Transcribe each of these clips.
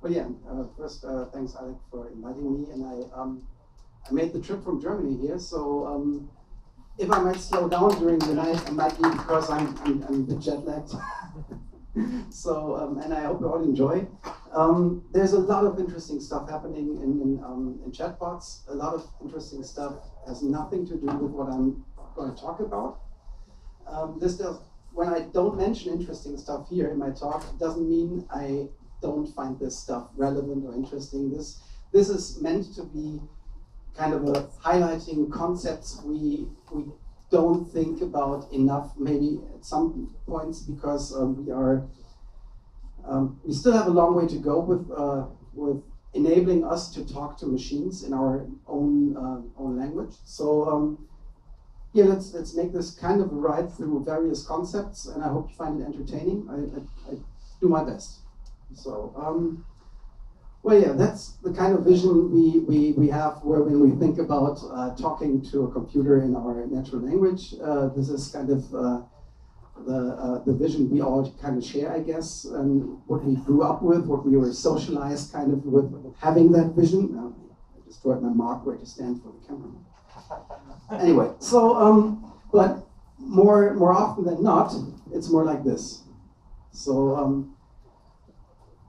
Well, yeah. First, thanks, Alec, for inviting me. And I made the trip from Germany here. So if I might slow down during the night, it might be because I'm a bit jet lagged. So and I hope you all enjoy. There's a lot of interesting stuff happening in chatbots. A lot of interesting stuff has nothing to do with what I'm going to talk about. This does. When I don't mention interesting stuff here in my talk, it doesn't mean I don't find this stuff relevant or interesting. This is meant to be kind of a highlighting concepts we don't think about enough, maybe at some points, because we still have a long way to go with enabling us to talk to machines in our own language. So yeah, let's make this kind of a ride through various concepts, and I hope you find it entertaining. I do my best. So, well, yeah, that's the kind of vision we have when we think about talking to a computer in our natural language. This is kind of the vision we all kind of share, I guess, and what we grew up with, what we were socialized kind of with having that vision. I destroyed my mark where to stand for the camera. Anyway, so but more often than not, it's more like this. So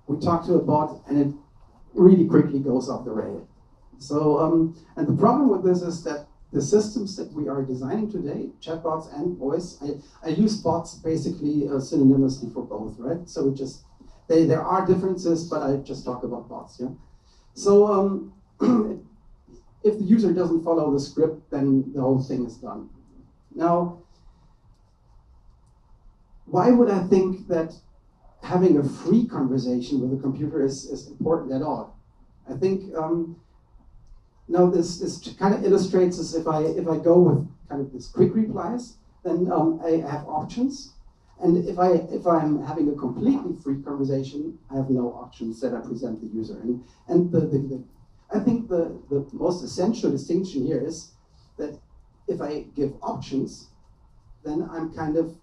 we talk to a bot, and it really quickly goes off the rail. So and the problem with this is that the systems that we are designing today, chatbots and voice, I use bots basically synonymously for both, right? So there are differences, but I just talk about bots, yeah. So if the user doesn't follow the script, then the whole thing is done. Now, why would I think that having a free conversation with a computer is important at all? I think now this kind of illustrates as if I go with kind of this quick replies, then I have options. And if I'm having a completely free conversation, I have no options that I present the user. And I think the most essential distinction here is that if I give options, then I'm kind of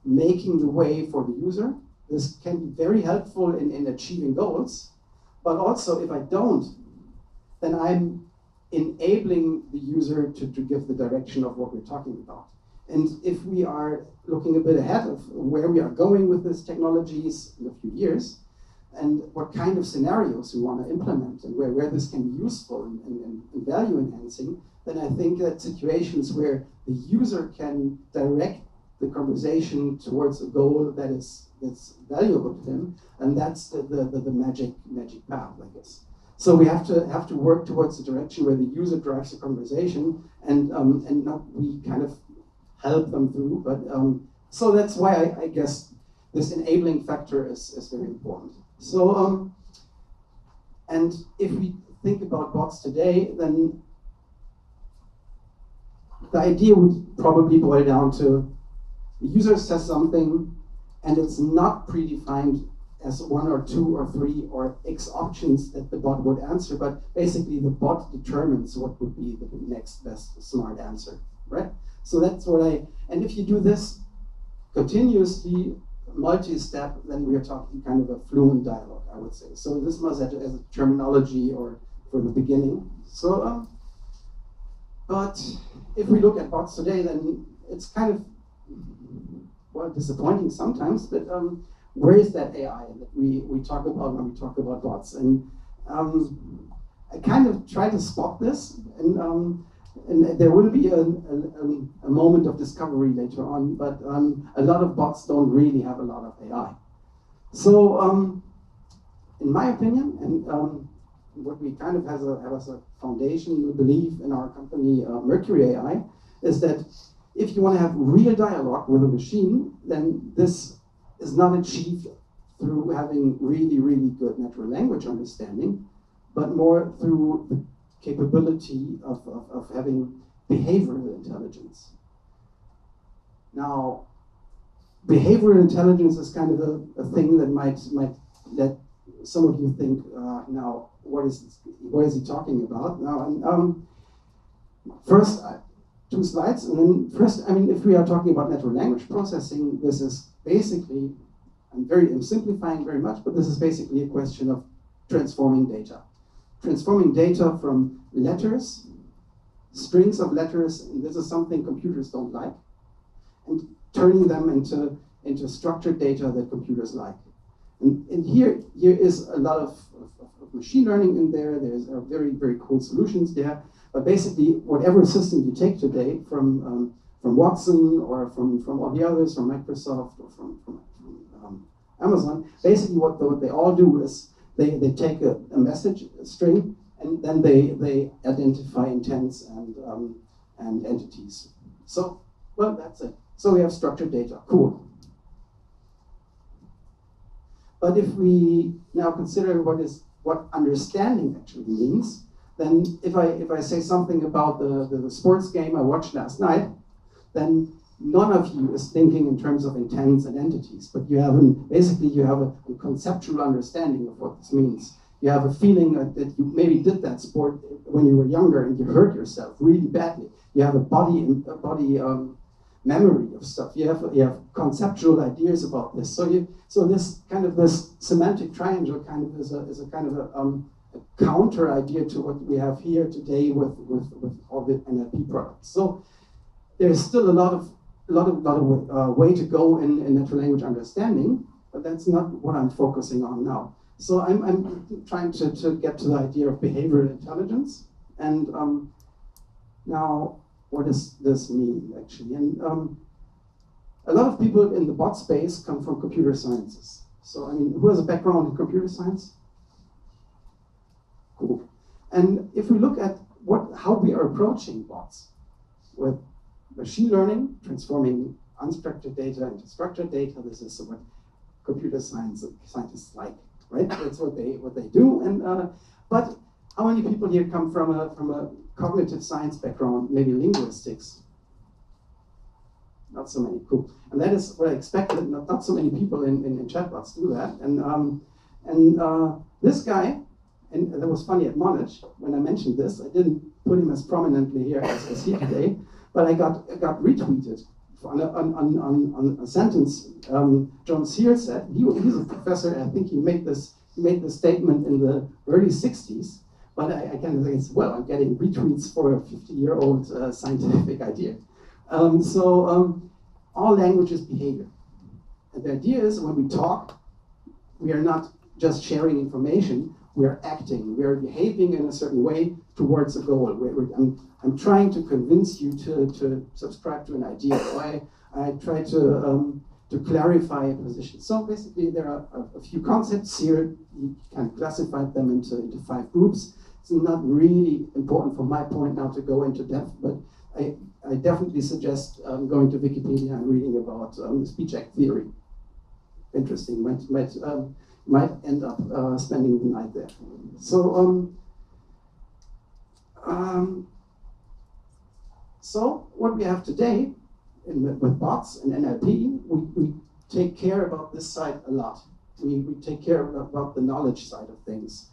making the way for the user. This can be very helpful in achieving goals, but also if I don't, then I'm enabling the user to give the direction of what we're talking about. And if we are looking a bit ahead of where we are going with these technologies in a few years, and what kind of scenarios we want to implement, and where this can be useful and value enhancing, then I think that situations where the user can direct the conversation towards a goal that's valuable to him, and that's the magic path, I guess. So we have to work towards the direction where the user drives the conversation, and not we kind of help them through. But so that's why I guess this enabling factor is very important. So and if we think about bots today, then the idea would probably boil down to the user says something, and it's not predefined as 1 or 2 or 3 or X options that the bot would answer, but basically the bot determines what would be the next best smart answer, right? So that's what and if you do this continuously, multi-step, then we are talking kind of a fluent dialogue, I would say. So this must as a terminology or for the beginning. So, but if we look at bots today, then it's kind of, well, disappointing sometimes, but where is that AI that we talk about when we talk about bots? And I kind of try to spot this, and there will be a moment of discovery later on, but a lot of bots don't really have a lot of AI. So in my opinion, and what we kind of have as a foundation, we believe in our company, Mercury.ai, is that if you want to have real dialogue with a machine, then this is not achieved through having really, really good natural language understanding, but more through the capability of having behavioral intelligence. Now, behavioral intelligence is kind of a thing that might let some of you think, now, what is he talking about? Now, first, 2 slides, and then first, I mean, if we are talking about natural language processing, this is basically, I'm simplifying very much, but this is basically a question of transforming data. Transforming data from letters, strings of letters, and this is something computers don't like, and turning them into structured data that computers like. And here is a lot of machine learning in there. There's very, very cool solutions there. But basically, whatever system you take today from Watson or from all the others, from Microsoft or from Amazon, basically what they all do is they take a message string and then they identify intents and entities. So, well, that's it. So we have structured data. Cool. But if we now consider what understanding actually means, then if I say something about the sports game I watched last night, then none of you is thinking in terms of intents and entities, but basically you have a conceptual understanding of what this means. You have a feeling that you maybe did that sport when you were younger and you hurt yourself really badly. You have a body memory of stuff. You have conceptual ideas about this. So this semantic triangle kind of is a kind of a counter idea to what we have here today with all the NLP products. So there's still a lot of way to go in natural language understanding, but that's not what I'm focusing on now. So I'm trying to get to the idea of behavioral intelligence, and now what does this mean actually? And a lot of people in the bot space come from computer sciences. So I mean, who has a background in computer science? Cool. And if we look at how we are approaching bots with machine learning, transforming unstructured data into structured data, this is what computer scientists like, right? That's what they do. And but how many people here come from a cognitive science background, maybe linguistics? Not so many. Cool. And that is what I expected. Not so many people in Chatbots do that. And this guy. And that was funny at Monash, when I mentioned this, I didn't put him as prominently here as he today, but I got retweeted on a sentence John Sear said. He's a professor, I think he made this statement in the early 60s, but I kind of think, well, I'm getting retweets for a 50-year-old scientific idea. All language is behavior. And the idea is when we talk, we are not just sharing information, we are acting, we are behaving in a certain way towards a goal. I'm trying to convince you to subscribe to an idea. So I try to clarify a position. So basically there are a few concepts here. You can classify them into 5 groups. It's not really important from my point now to go into depth, but I definitely suggest going to Wikipedia and reading about speech act theory. Interesting, might end up spending the night there. So, so what we have today with bots and NLP, we take care about this side a lot. We take care about the knowledge side of things,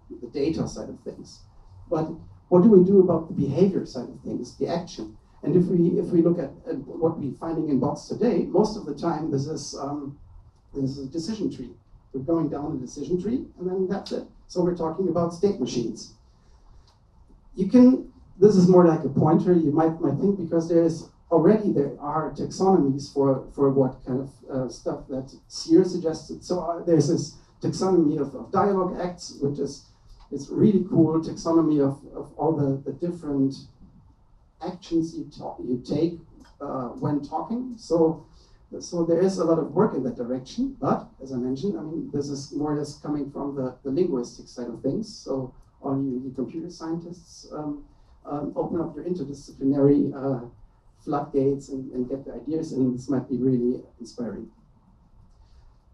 the data side of things. But what do we do about the behavior side of things, the action? And if we look at what we're finding in bots today, most of the time this is a decision tree. We're going down a decision tree, and then that's it. So we're talking about state machines. This is more like a pointer, you might think, because there are taxonomies for what kind of stuff that Sear suggested. So there's this taxonomy of dialogue acts, which it's really cool taxonomy of all the different actions you take when talking. So there is a lot of work in that direction, but as I mentioned, I mean, this is more or less coming from the linguistic side of things. So all you computer scientists, open up your interdisciplinary floodgates and get the ideas, and this might be really inspiring.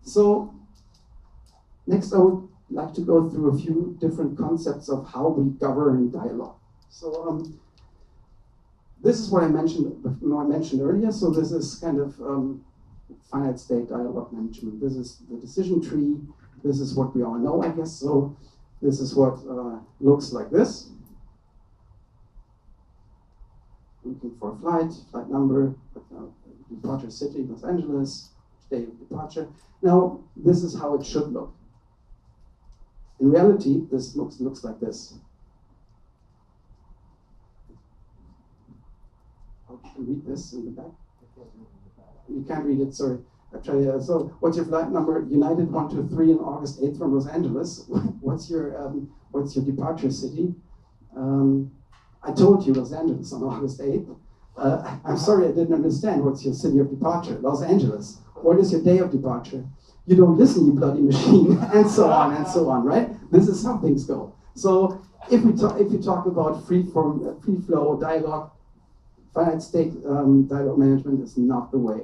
So next I would like to go through a few different concepts of how we govern dialogue. So this is what I mentioned earlier. So this is kind of finite state dialogue management. This is the decision tree. This is what we all know, I guess. So this is what looks like this. Looking for a flight number, departure city, Los Angeles, day of departure. Now, this is how it should look. In reality, this looks like this. How can you read this in the back? You can't read it, sorry. So, what's your flight number? United 123 on August 8th from Los Angeles. What's your departure city? I told you Los Angeles on August 8th. I'm sorry, I didn't understand. What's your city of departure? Los Angeles. What is your day of departure? You don't listen, you bloody machine, and so on, right? This is how things go. So if we talk about free flow dialogue, finite state dialogue management is not the way.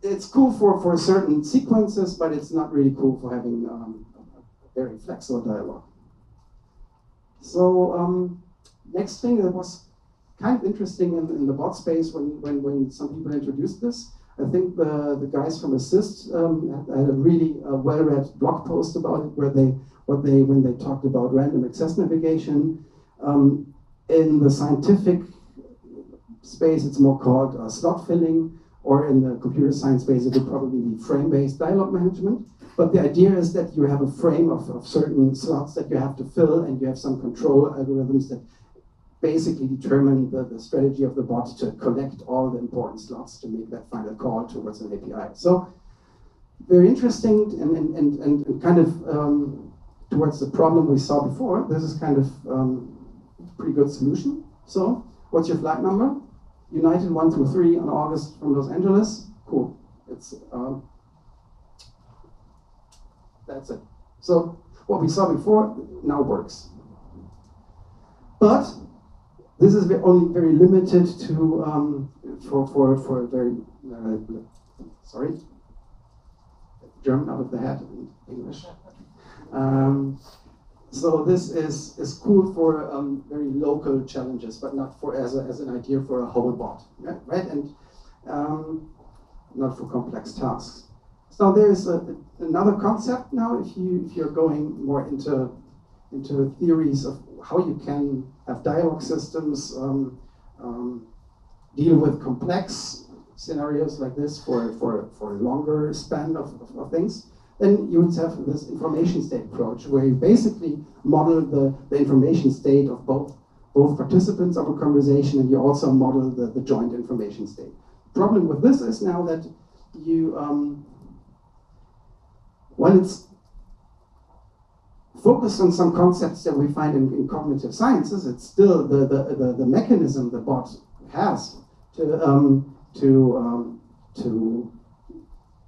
It's cool for certain sequences, but it's not really cool for having a very flexible dialogue. So next thing that was kind of interesting in the bot space when some people introduced this, I think the guys from Assist had a really well-read blog post about it, where when they talked about random access navigation. In the scientific space, it's more called slot filling, or in the computer science space, it would probably be frame-based dialogue management. But the idea is that you have a frame of certain slots that you have to fill, and you have some control algorithms that basically determine the strategy of the bot to collect all the important slots to make that final call towards an API. So very interesting, and kind of towards the problem we saw before, this is kind of pretty good solution. So what's your flight number? United 1 through 3 on August from Los Angeles. Cool. It's that's it. So what we saw before now works. But this is only very limited to for very sorry, German out of the hat in English. So this is cool for very local challenges, but not for as an idea for a whole bot, right? And not for complex tasks. So there's another concept now. If you're going more into theories of how you can have dialogue systems deal with complex scenarios like this for a longer span of things, then you would have this information state approach, where you basically model the information state of both participants of a conversation, and you also model the joint information state. The problem with this is now that you, while it's focused on some concepts that we find in cognitive sciences, it's still the mechanism the bot has to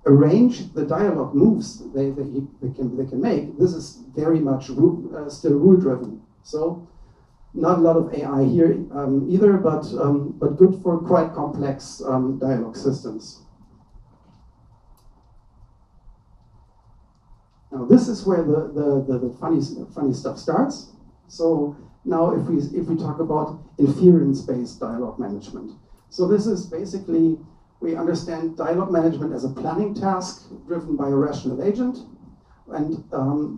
arrange the dialogue moves they can make. This is very much still rule driven. So not a lot of AI here either, but good for quite complex dialogue systems. Now this is where the funny stuff starts. So now if we talk about inference-based dialogue management. So this is basically, we understand dialogue management as a planning task driven by a rational agent, and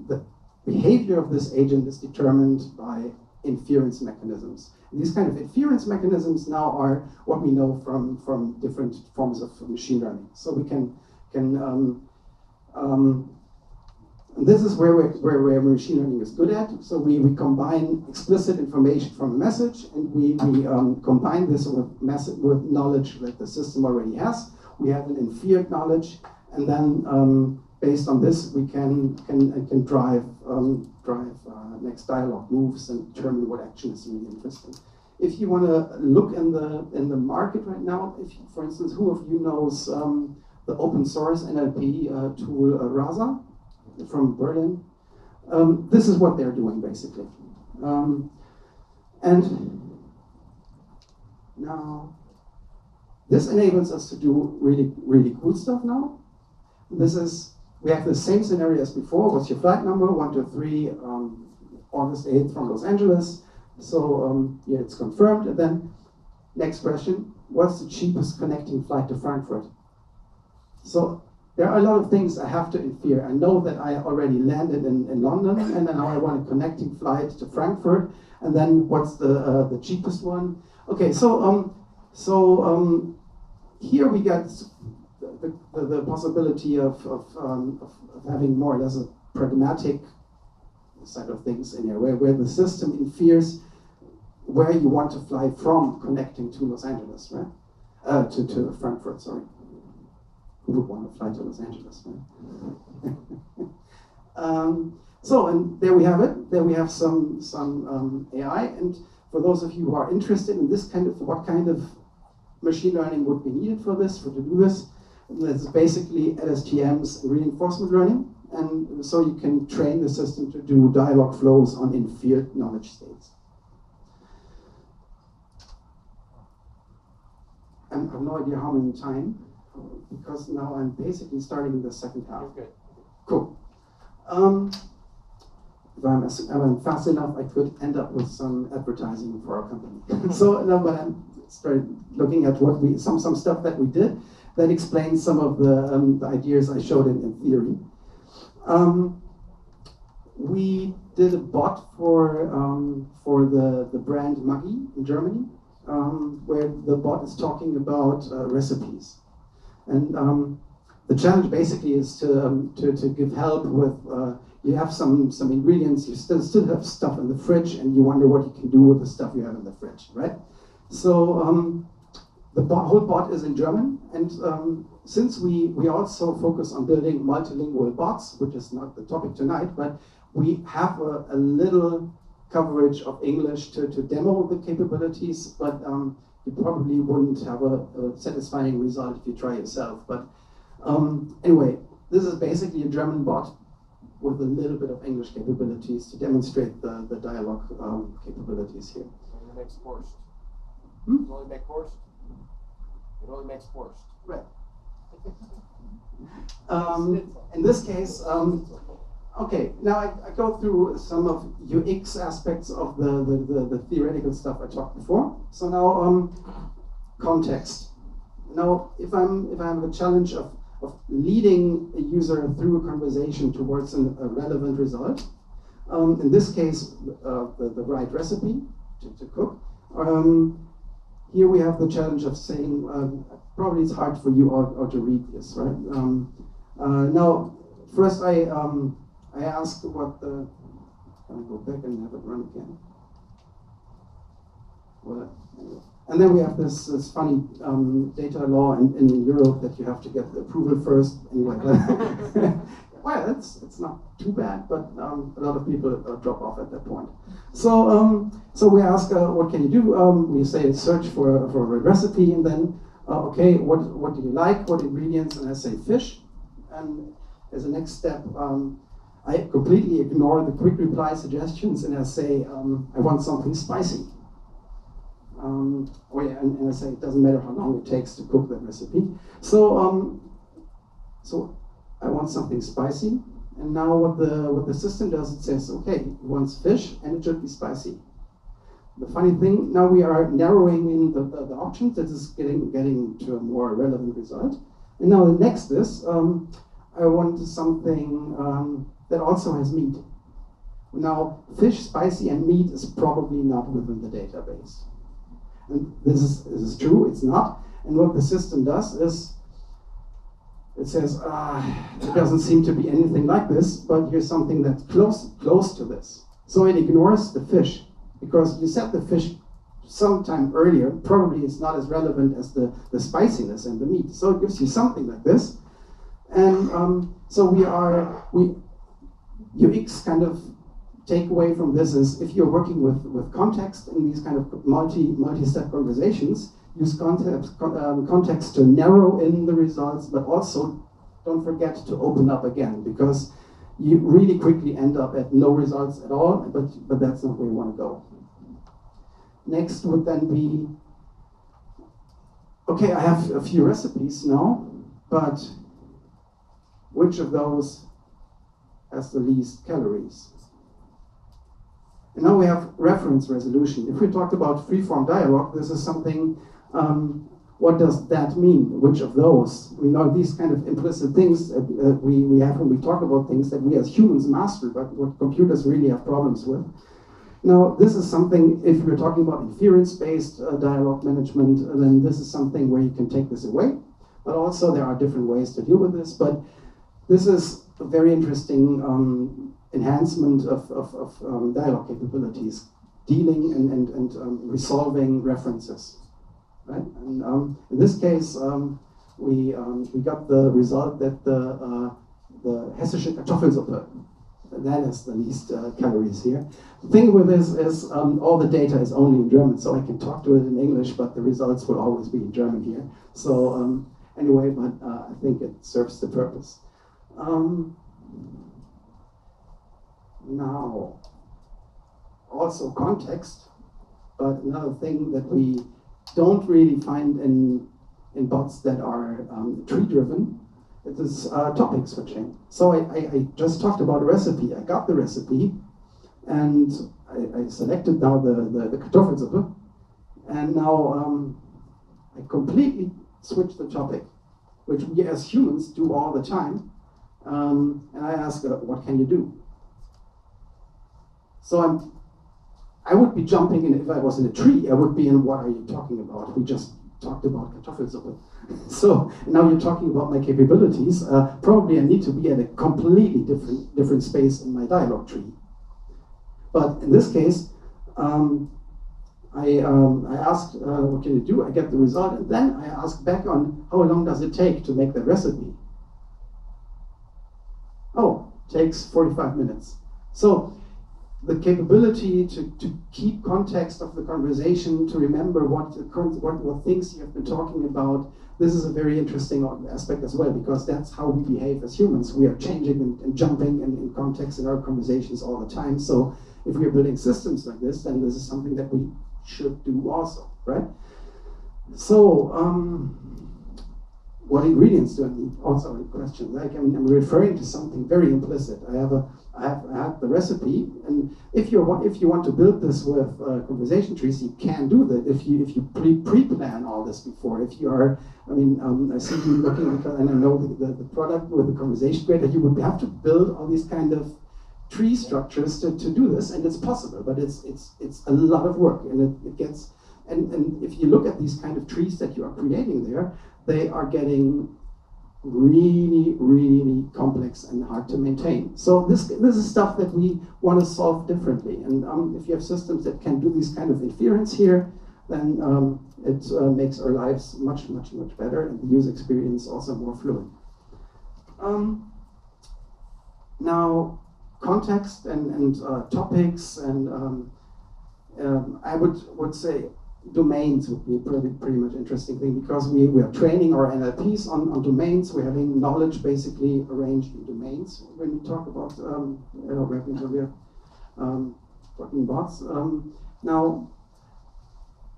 the behavior of this agent is determined by inference mechanisms. And these kind of inference mechanisms now are what we know from different forms of machine learning. So we can this is where machine learning is good at. So we combine explicit information from a message, and we combine this with knowledge that the system already has. We have an inferred knowledge, and then based on this, we can drive next dialogue moves and determine what action is really interesting. If you want to look in the market right now, for instance, who of you knows the open source NLP tool Rasa from Berlin? This is what they're doing basically. And now this enables us to do really cool stuff now. We have the same scenario as before. What's your flight number? 123 August 8th from Los Angeles. So yeah, it's confirmed. And then next question, what's the cheapest connecting flight to Frankfurt? So there are a lot of things I have to infer. I know that I already landed in London, and then now I want a connecting flight to Frankfurt, and then what's the cheapest one? Okay, so here we get the possibility of having more or less a pragmatic side of things in here, where the system infers where you want to fly from, connecting to Los Angeles, right? To Frankfurt, sorry. Who would want to fly to Los Angeles, right? So, and there we have it. There we have some AI. And for those of you who are interested in this kind of, what kind of machine learning would be needed for this, to do this, that's basically LSTMs, reinforcement learning. And so you can train the system to do dialog flows on inferred knowledge states. I have no idea how many time, because now I'm basically starting the second half. Okay. Cool. If I'm fast enough, I could end up with some advertising for our company. So, no, but I started looking at what some stuff that we did that explains some of the ideas I showed in theory. We did a bot for the brand Maggi in Germany, where the bot is talking about recipes, and the challenge basically is to give help with. You have some ingredients, you still have stuff in the fridge, and you wonder what you can do with the stuff you have in the fridge, right? So the whole bot is in German, and since we also focus on building multilingual bots, which is not the topic tonight, but we have a little coverage of English to demo the capabilities, but you probably wouldn't have a satisfying result if you try yourself. But anyway, this is basically a German bot with a little bit of English capabilities to demonstrate the dialogue capabilities here. So it makes borscht. Hmm? It only makes borscht. It only makes borscht. Right. In this case, okay, now I go through some of UX aspects of the theoretical stuff I talked before. So now context. Now, if I have a challenge of leading a user through a conversation towards a relevant result, in this case, the right recipe to cook. Here we have the challenge of saying, probably it's hard for you all to read this, right? Now, first I asked what the, can I go back and have it run again? Well, anyway. And then we have this funny data law in Europe that you have to get the approval first. Anyway, well, it's not too bad, but a lot of people drop off at that point. So so we ask, what can you do? We say search for a recipe, and then okay, what do you like? What ingredients? And I say fish. And as a next step, I completely ignore the quick reply suggestions, and I say I want something spicy. And I say it doesn't matter how long it takes to cook that recipe. So so I want something spicy, and now what the system does, it says, okay, it wants fish and it should be spicy. The funny thing, now we are narrowing in the options. That is getting to a more relevant result. And now the next is I want something that also has meat. Now fish, spicy, and meat is probably not within the database. And this is true, it's not. And what the system does is, it says, there doesn't seem to be anything like this, but here's something that's close to this. So it ignores the fish, because you said the fish sometime earlier, probably it's not as relevant as the spiciness and the meat. So it gives you something like this. And so UX kind of takeaway from this is, if you're working with context in these kind of multi-step conversations, use context to narrow in the results, but also don't forget to open up again, because you really quickly end up at no results at all, but that's not where you want to go. Next would then be, okay, I have a few recipes now, but which of those has the least calories? And now we have reference resolution. If we talked about free-form dialogue, this is something, what does that mean? Which of those? We know these kind of implicit things we have when we talk about things that we as humans master, but what computers really have problems with. Now, this is something, if we're talking about inference-based dialogue management, then this is something where you can take this away. But also there are different ways to deal with this. But this is a very interesting enhancement of dialogue capabilities, dealing and resolving references. Right? And in this case, we got the result that the hessische Kartoffelsuppe, that is the least calories here. The thing with this is all the data is only in German, so I can talk to it in English, but the results will always be in German here. So anyway, but I think it serves the purpose. Now, also context, but another thing that we don't really find in bots that are tree-driven, it is topic switching. So I just talked about a recipe. I got the recipe, and I selected now the Kartoffelsuppe, and now I completely switched the topic, which we as humans do all the time. And I ask, what can you do? So I would be jumping in, if I was in a tree, I would be in, what are you talking about? We just talked about Kartoffelsuppe. So now you're talking about my capabilities. Probably I need to be at a completely different space in my dialogue tree. But in this case, I asked, what can you do? I get the result, and then I ask back on, how long does it take to make that recipe? Oh, takes 45 minutes. So the capability to keep context of the conversation, to remember what things you have been talking about, this is a very interesting aspect as well, because that's how we behave as humans. We are changing and jumping in context in our conversations all the time. So if we are building systems like this, then this is something that we should do also, right? So, what ingredients do I need? Also a question. Like, I mean, I'm referring to something very implicit. I have the recipe, and if you want to build this with conversation trees, you can do that if you pre-plan all this before. If you are, I mean, I see you looking at, and I know the product with the conversation creator, you would have to build all these kind of tree structures to do this, and it's possible, but it's a lot of work, and it gets. And if you look at these kind of trees that you are creating there, they are getting really, really complex and hard to maintain. So this is stuff that we want to solve differently. And if you have systems that can do these kind of inference here, then it makes our lives much, much, much better, and the user experience also more fluent. Now, context and topics, and I would say domains would be a pretty much interesting thing, because we are training our NLPs on domains. We're having knowledge basically arranged in domains when we talk about talking bots. Now,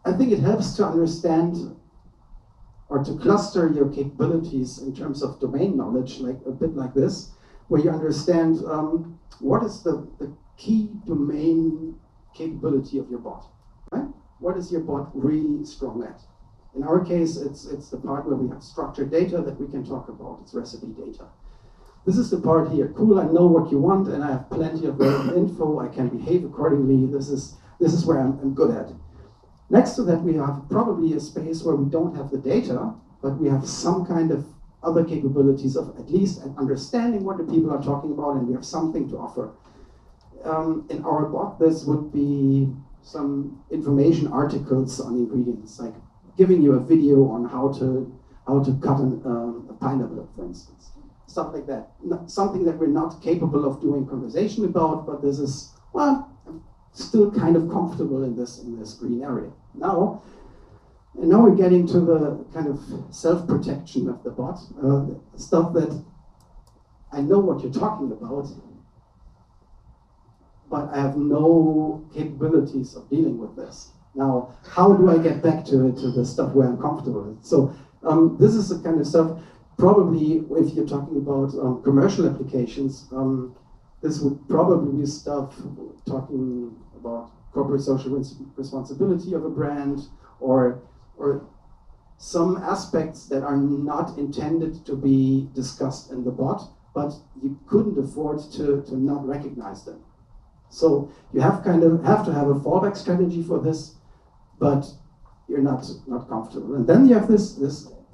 I think it helps to understand or to cluster your capabilities in terms of domain knowledge, like a bit like this, where you understand what is the key domain capability of your bot, right? What is your bot really strong at? In our case, it's the part where we have structured data that we can talk about. It's recipe data. This is the part here. Cool, I know what you want, and I have plenty of relevant info. I can behave accordingly. This is where I'm good at. Next to that, we have probably a space where we don't have the data, but we have some kind of other capabilities of at least understanding what the people are talking about, and we have something to offer. In our bot, this would be some information articles on ingredients, like giving you a video on how to cut a pineapple, for instance. Stuff like that. Something that we're not capable of doing conversation about, but this is, well, I'm still kind of comfortable in this green area. Now we're getting to the kind of self-protection of the bot, stuff that I know what you're talking about, but I have no capabilities of dealing with this. Now, how do I get back to the stuff where I'm comfortable with? So this is the kind of stuff, probably if you're talking about commercial applications, this would probably be stuff talking about corporate social responsibility of a brand, or some aspects that are not intended to be discussed in the bot, but you couldn't afford to not recognize them. So you have to have a fallback strategy for this, but you're not comfortable. And then you have this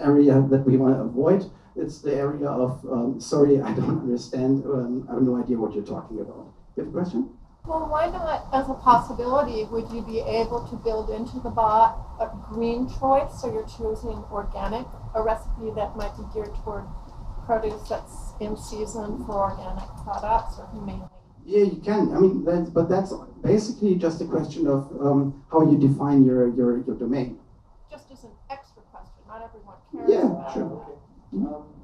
area that we want to avoid. It's the area of, sorry, I don't understand, I have no idea what you're talking about. You have a question? Well, why not, as a possibility, would you be able to build into the bot a green choice, so you're choosing organic, a recipe that might be geared toward produce that's in season for organic products, or mainly? Yeah, you can. I mean, but that's basically just a question of how you define your domain. Just as an extra question, not everyone cares. Yeah, sure. Okay.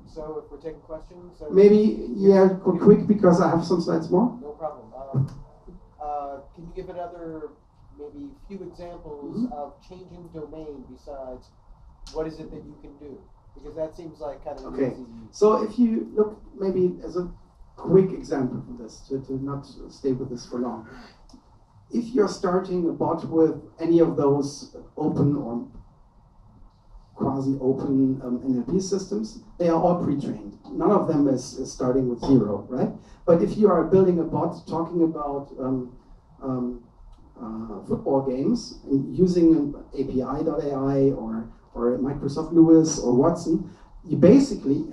So if we're taking questions, so Maybe, yeah, quick, because I have some slides more. no problem. Can you give another maybe few examples of changing domain besides what is it that you can do? Because that seems like kind of Okay. easy. So if you look maybe as a quick example for this, to not stay with this for long. If you're starting a bot with any of those open or quasi-open NLP systems, they are all pre-trained. None of them is starting with 0, right? But if you are building a bot talking about football games and using an API.ai or Microsoft Lewis or Watson, you basically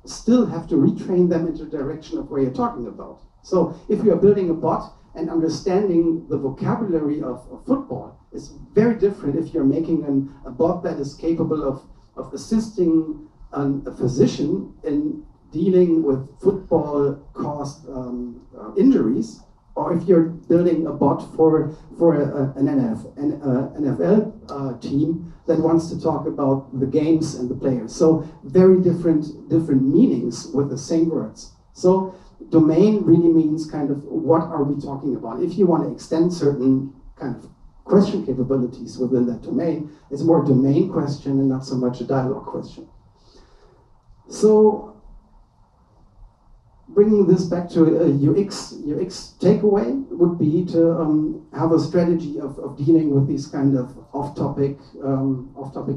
still have to retrain them into the direction of where you're talking about. So if you are building a bot and understanding the vocabulary of football, is very different if you're making a bot that is capable of assisting a physician in dealing with football-caused injuries, or if you're building a bot for an NFL team that wants to talk about the games and the players. So very different meanings with the same words. So domain really means kind of what are we talking about. If you want to extend certain kind of question capabilities within that domain, it's more a domain question and not so much a dialogue question. So bringing this back to a UX takeaway would be to have a strategy of dealing with these kind of off-topic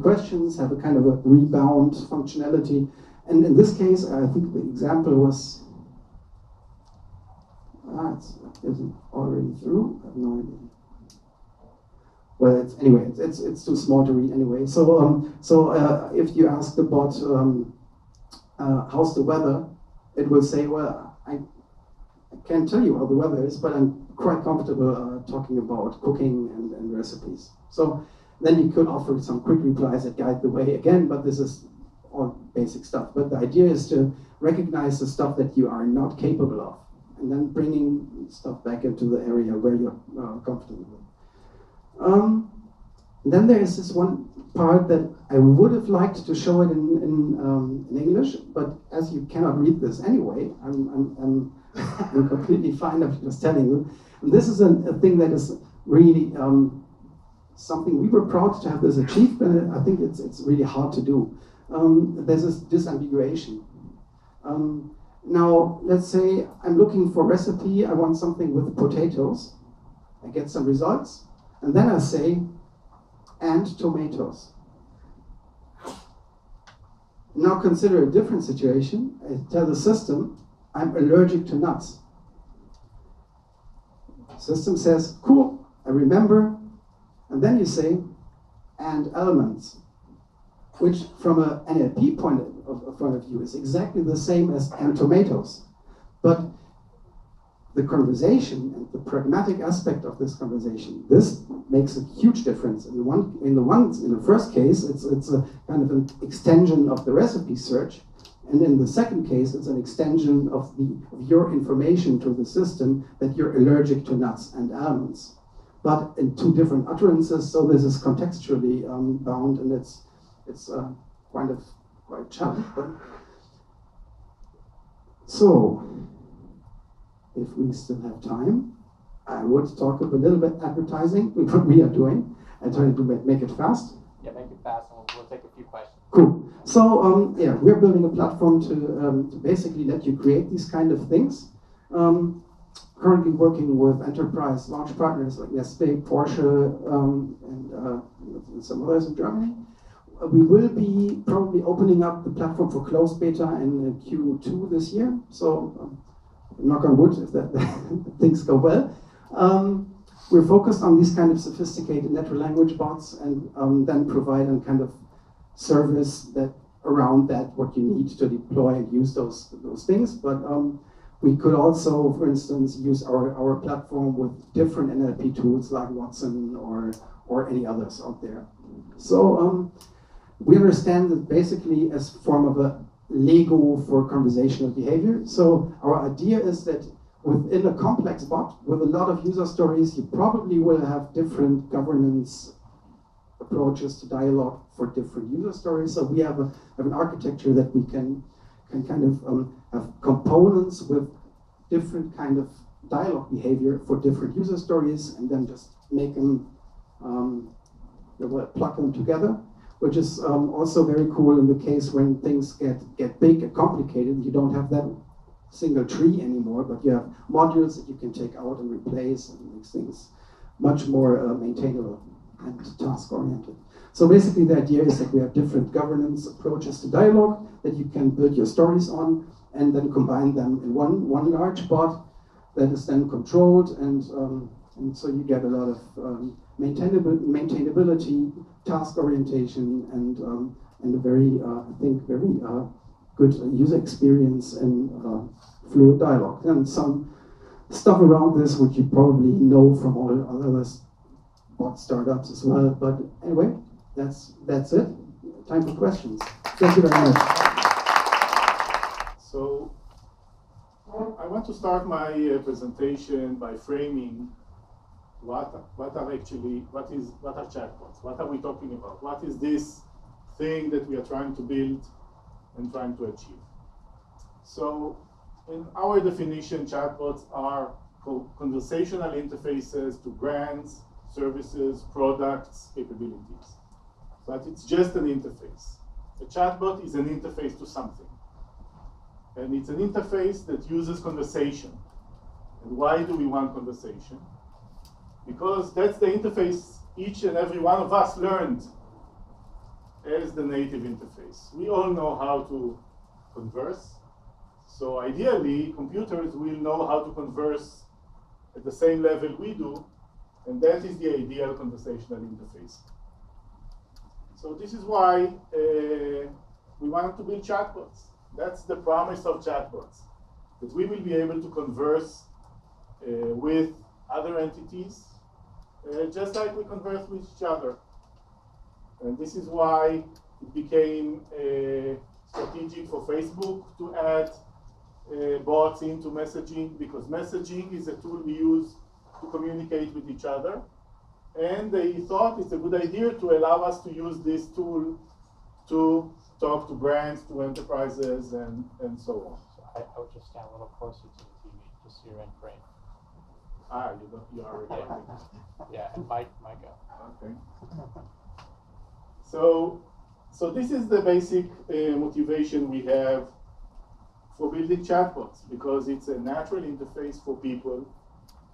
questions, have a kind of a rebound functionality. And in this case, I think the example was, is it already through? I have no idea. Well, it's too small to read anyway. So if you ask the bot, how's the weather? It will say, well, I can't tell you how the weather is, but I'm quite comfortable talking about cooking and recipes. So then you could offer some quick replies that guide the way again, but this is all basic stuff. But the idea is to recognize the stuff that you are not capable of, and then bringing stuff back into the area where you're comfortable with. Then there is this one part that I would have liked to show it in English, but as you cannot read this anyway, I'm completely fine of just telling you. And this is a thing that is really something we were proud to have this achieved, but I think it's really hard to do. There's this disambiguation. Now, let's say I'm looking for a recipe, I want something with potatoes. I get some results, and then I say, and tomatoes. Now consider a different situation. I tell the system, I'm allergic to nuts. The system says, cool, I remember. And then you say, and almonds, which from an NLP point of view is exactly the same as and tomatoes. But the conversation and the pragmatic aspect of this conversation, this makes a huge difference. In the first case, it's a kind of an extension of the recipe search, and in the second case, it's an extension of your information to the system that you're allergic to nuts and almonds, but in two different utterances. So this is contextually bound, and it's quite challenging. So, if we still have time, I would talk a little bit advertising, what we are doing, and try to make it fast. Yeah, make it fast, and we'll take a few questions. Cool. So, we're building a platform to basically let you create these kind of things. Currently working with enterprise launch partners like Nestle, Porsche, and some others in Germany. We will be probably opening up the platform for closed beta in Q2 this year. So, knock on wood if that things go well. We're focused on these kind of sophisticated natural language bots, and then provide a kind of service that around that, what you need to deploy and use those things. But we could also, for instance, use our platform with different NLP tools like Watson or any others out there. So we understand that basically as a form of a Lego for conversational behavior. So our idea is that within a complex bot with a lot of user stories, you probably will have different governance approaches to dialogue for different user stories. So we have an architecture that we can kind of have components with different kind of dialogue behavior for different user stories, and then just make them plug them together, which is also very cool in the case when things get big and complicated. You don't have that single tree anymore, but you have modules that you can take out and replace, and makes things much more maintainable and task-oriented. So basically the idea is that we have different governance approaches to dialogue that you can build your stories on, and then combine them in one large bot that is then controlled, and so you get a lot of maintainability, task orientation, and a very, I think, very good user experience and fluid dialogue. And some stuff around this, which you probably know from all other bot startups as well. But anyway, that's it. Time for questions. Thank you very much. So I want to start my presentation by framing what are chatbots? What are we talking about? What is this thing that we are trying to build and trying to achieve? So in our definition, chatbots are conversational interfaces to brands, services, products, capabilities. But it's just an interface. A chatbot is an interface to something. And it's an interface that uses conversation. And why do we want conversation? Because that's the interface each and every one of us learned as the native interface. We all know how to converse. So ideally, computers will know how to converse at the same level we do, and that is the ideal conversational interface. So this is why we wanted to build chatbots. That's the promise of chatbots, that we will be able to converse with other entities, just like we converse with each other. And this is why it became strategic for Facebook to add bots into messaging, because messaging is a tool we use to communicate with each other. And they thought it's a good idea to allow us to use this tool to talk to brands, to enterprises, and so on. So I would just stand a little closer to the TV, just so you're in frame. Ah, you are recording. Yeah, and mic up. Okay. So this is the basic motivation we have for building chatbots, because it's a natural interface for people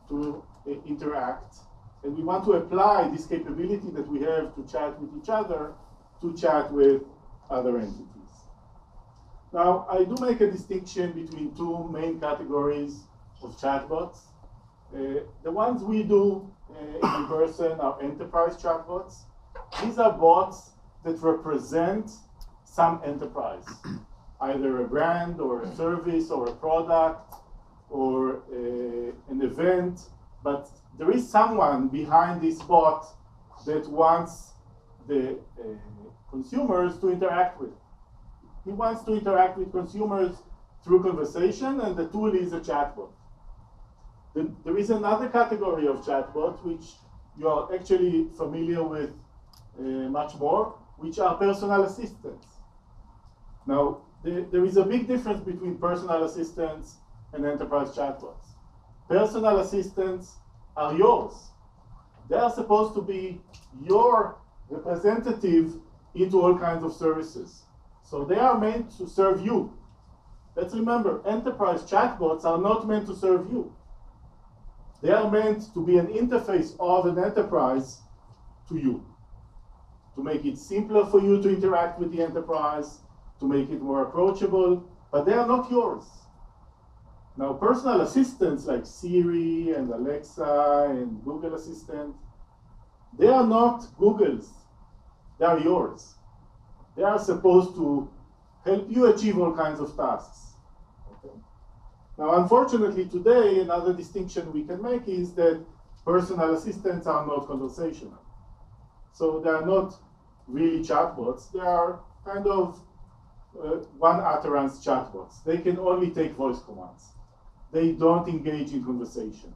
to interact. And we want to apply this capability that we have to chat with each other to chat with other entities. Now, I do make a distinction between two main categories of chatbots. The ones we do in person are enterprise chatbots. These are bots that represent some enterprise, either a brand or a service or a product or an event, but there is someone behind this bot that wants the consumers to interact with. He wants to interact with consumers through conversation, and the tool is a chatbot. There is another category of chatbot, which you are actually familiar with much more, which are personal assistants. Now, there is a big difference between personal assistants and enterprise chatbots. Personal assistants are yours. They are supposed to be your representative into all kinds of services. So they are meant to serve you. Let's remember, enterprise chatbots are not meant to serve you. They are meant to be an interface of an enterprise to you, to make it simpler for you to interact with the enterprise, to make it more approachable, but they are not yours. Now, personal assistants like Siri and Alexa and Google Assistant, they are not Google's, they are yours. They are supposed to help you achieve all kinds of tasks. Okay? Now, unfortunately, today, another distinction we can make is that personal assistants are not conversational. So they are not really chatbots. They are kind of one utterance chatbots. They can only take voice commands. They don't engage in conversation.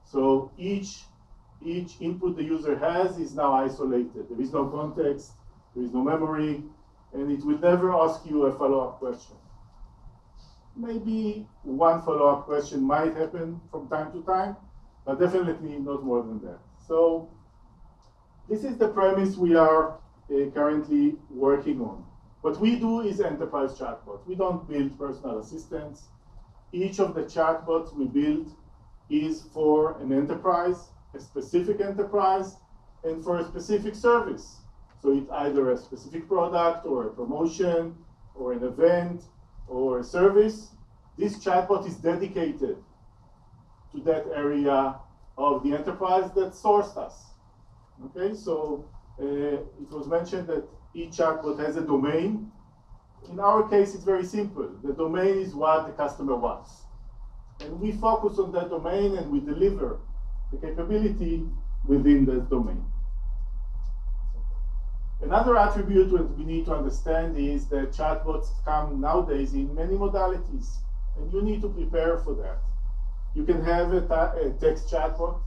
So each input the user has is now isolated. There is no context, there is no memory, and it will never ask you a follow-up question. Maybe one follow-up question might happen from time to time, but definitely not more than that. So this is the premise we are currently working on. What we do is enterprise chatbots. We don't build personal assistants. Each of the chatbots we build is for an enterprise, a specific enterprise, and for a specific service. So it's either a specific product or a promotion or an event or a service. This chatbot is dedicated to that area of the enterprise that sourced us. Okay, so it was mentioned that each chatbot has a domain. In our case, it's very simple. The domain is what the customer wants. And we focus on that domain and we deliver the capability within that domain. Another attribute that we need to understand is that chatbots come nowadays in many modalities, and you need to prepare for that. You can have a text chatbot.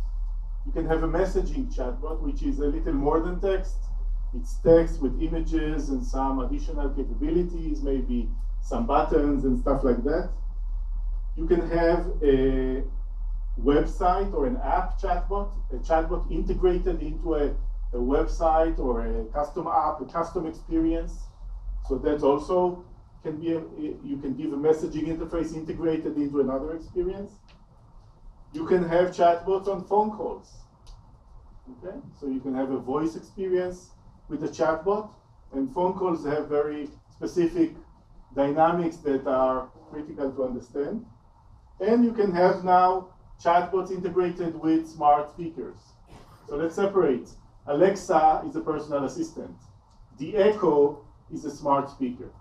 You can have a messaging chatbot, which is a little more than text. It's text with images and some additional capabilities, maybe some buttons and stuff like that. You can have a website or an app chatbot, a chatbot integrated into a website or a custom app, a custom experience. So that also can be, you can give a messaging interface integrated into another experience. You can have chatbots on phone calls. Okay, so you can have a voice experience with a chatbot, and phone calls have very specific dynamics that are critical to understand. And you can have now chatbots integrated with smart speakers. So let's separate. Alexa is a personal assistant. The Echo is a smart speaker.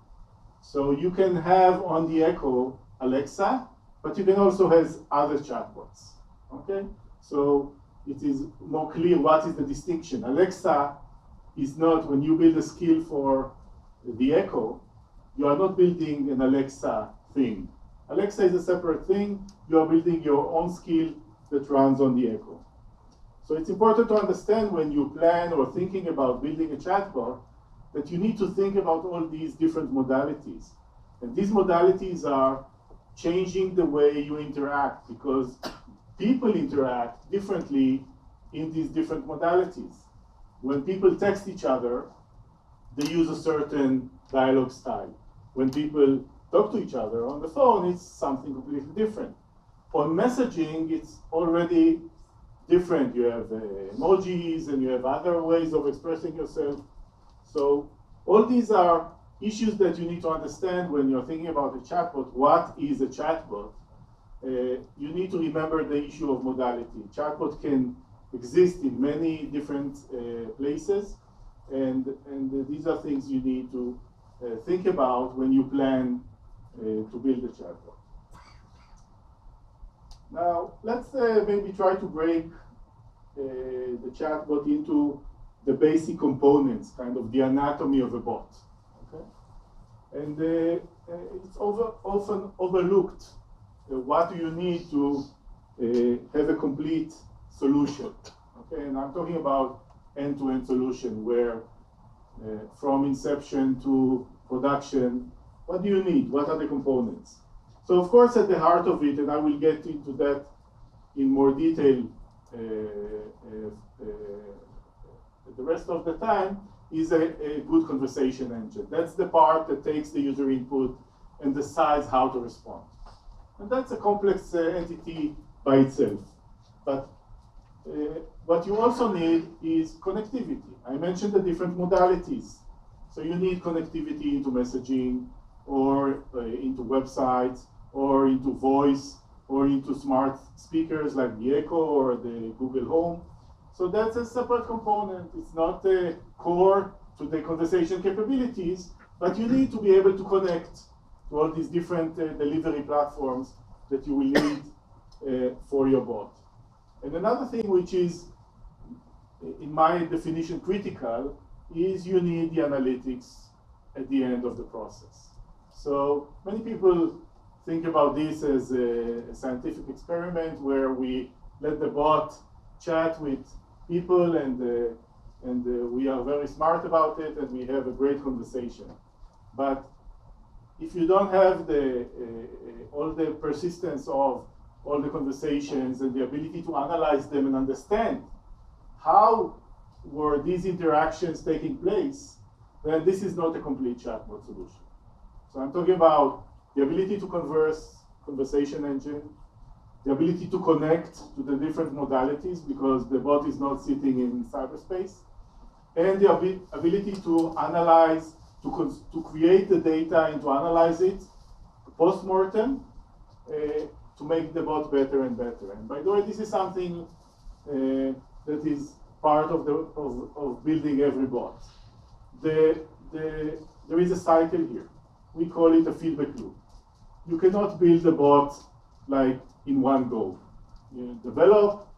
So you can have on the Echo Alexa, but you can also have other chatbots. Okay? So it is more clear what is the distinction. Alexa is not, when you build a skill for the Echo, you are not building an Alexa thing. Alexa is a separate thing. You are building your own skill that runs on the Echo. So it's important to understand when you plan or thinking about building a chatbot that you need to think about all these different modalities. And these modalities are changing the way you interact because people interact differently in these different modalities. When people text each other, they use a certain dialogue style. When people talk to each other on the phone, it's something completely different. On messaging, it's already different. You have emojis and you have other ways of expressing yourself. So all these are issues that you need to understand when you're thinking about a chatbot. What is a chatbot? You need to remember the issue of modality. Chatbot can exist in many different places, and these are things you need to think about when you plan to build a chatbot. Now, let's maybe try to break the chatbot into the basic components, kind of the anatomy of a bot. Okay? And it's often overlooked. What do you need to have a complete solution? Okay, and I'm talking about end-to-end solution where from inception to production, what do you need? What are the components? So of course at the heart of it, and I will get into that in more detail the rest of the time, is a good conversation engine. That's the part that takes the user input and decides how to respond. And that's a complex entity by itself. But what you also need is connectivity. I mentioned the different modalities. So you need connectivity into messaging, or into websites, or into voice, or into smart speakers like the Echo or the Google Home. So that's a separate component. It's not core to the conversation capabilities, but you need to be able to connect to all these different delivery platforms that you will need for your bot. And another thing which is, in my definition, critical is you need the analytics at the end of the process. So many people think about this as a scientific experiment where we let the bot chat with people and we are very smart about it and we have a great conversation. But if you don't have all the persistence of all the conversations and the ability to analyze them and understand how were these interactions taking place, then this is not a complete chatbot solution. So I'm talking about the ability to converse, conversation engine, the ability to connect to the different modalities because the bot is not sitting in cyberspace, and the ability to analyze, to create the data and to analyze it post-mortem to make the bot better and better. And by the way, this is something that is part of building every bot. There is a cycle here. We call it a feedback loop. You cannot build a bot like in one go. You develop,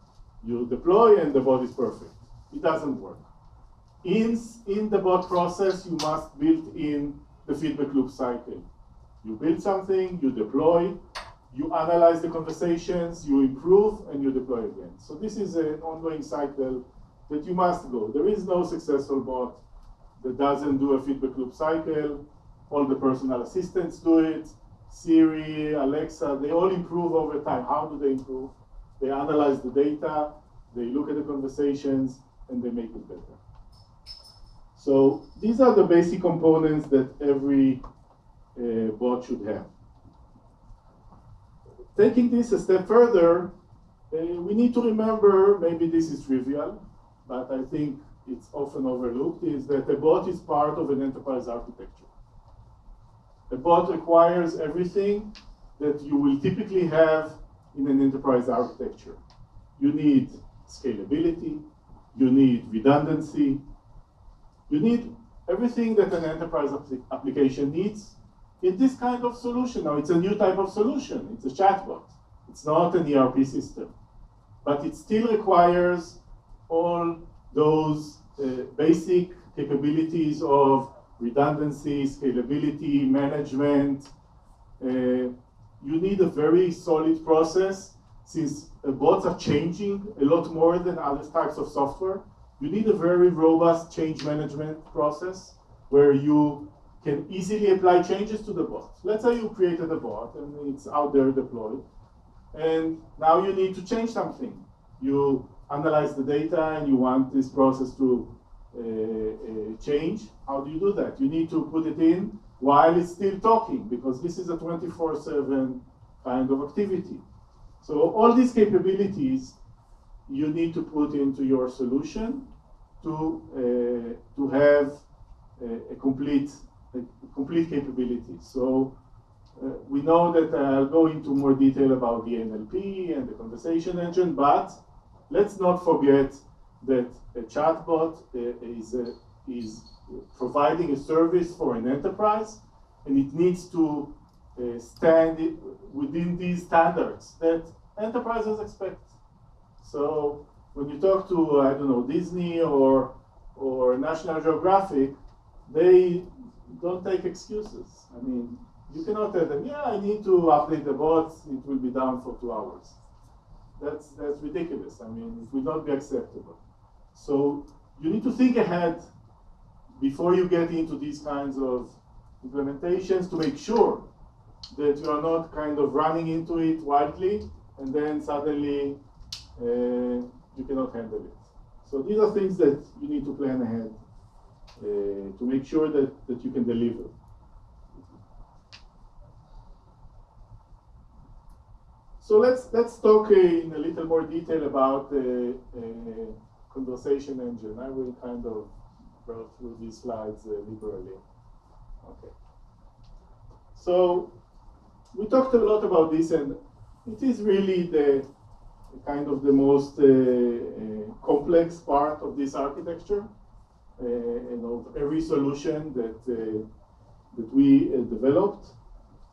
you deploy, and the bot is perfect. It doesn't work. In the bot process, you must build in the feedback loop cycle. You build something, you deploy, you analyze the conversations, you improve, and you deploy again. So this is an ongoing cycle that you must go. There is no successful bot that doesn't do a feedback loop cycle. All the personal assistants do it. Siri, Alexa, they all improve over time. How do they improve? They analyze the data, they look at the conversations, and they make it better. So these are the basic components that every bot should have. Taking this a step further, we need to remember, maybe this is trivial, but I think it's often overlooked, is that a bot is part of an enterprise architecture. A bot requires everything that you will typically have in an enterprise architecture. You need scalability, you need redundancy, you need everything that an enterprise application needs in this kind of solution. Now, it's a new type of solution. It's a chatbot. It's not an ERP system. But it still requires all those basic capabilities of redundancy, scalability, management. You need a very solid process. Since bots are changing a lot more than other types of software, you need a very robust change management process where you can easily apply changes to the bot. Let's say you created a bot and it's out there deployed, and now you need to change something. You analyze the data and you want this process to change. How do you do that? You need to put it in while it's still talking, because this is a 24/7 kind of activity. So all these capabilities you need to put into your solution to have a complete capability. So we know that I'll go into more detail about the NLP and the conversation engine, but let's not forget that a chatbot is providing a service for an enterprise, and it needs to stand within these standards that enterprises expect. So when you talk to, I don't know, Disney or National Geographic, they don't take excuses. I mean, you cannot tell them, yeah, I need to update the bots, it will be down for 2 hours. That's ridiculous. I mean, it will not be acceptable. So you need to think ahead before you get into these kinds of implementations to make sure that you are not kind of running into it wildly and then suddenly you cannot handle it. So these are things that you need to plan ahead to make sure that you can deliver. So let's talk in a little more detail about the conversation engine. I will kind of go through these slides liberally. Okay. So we talked a lot about this, and it is really the kind of the most complex part of this architecture. of every solution that we developed.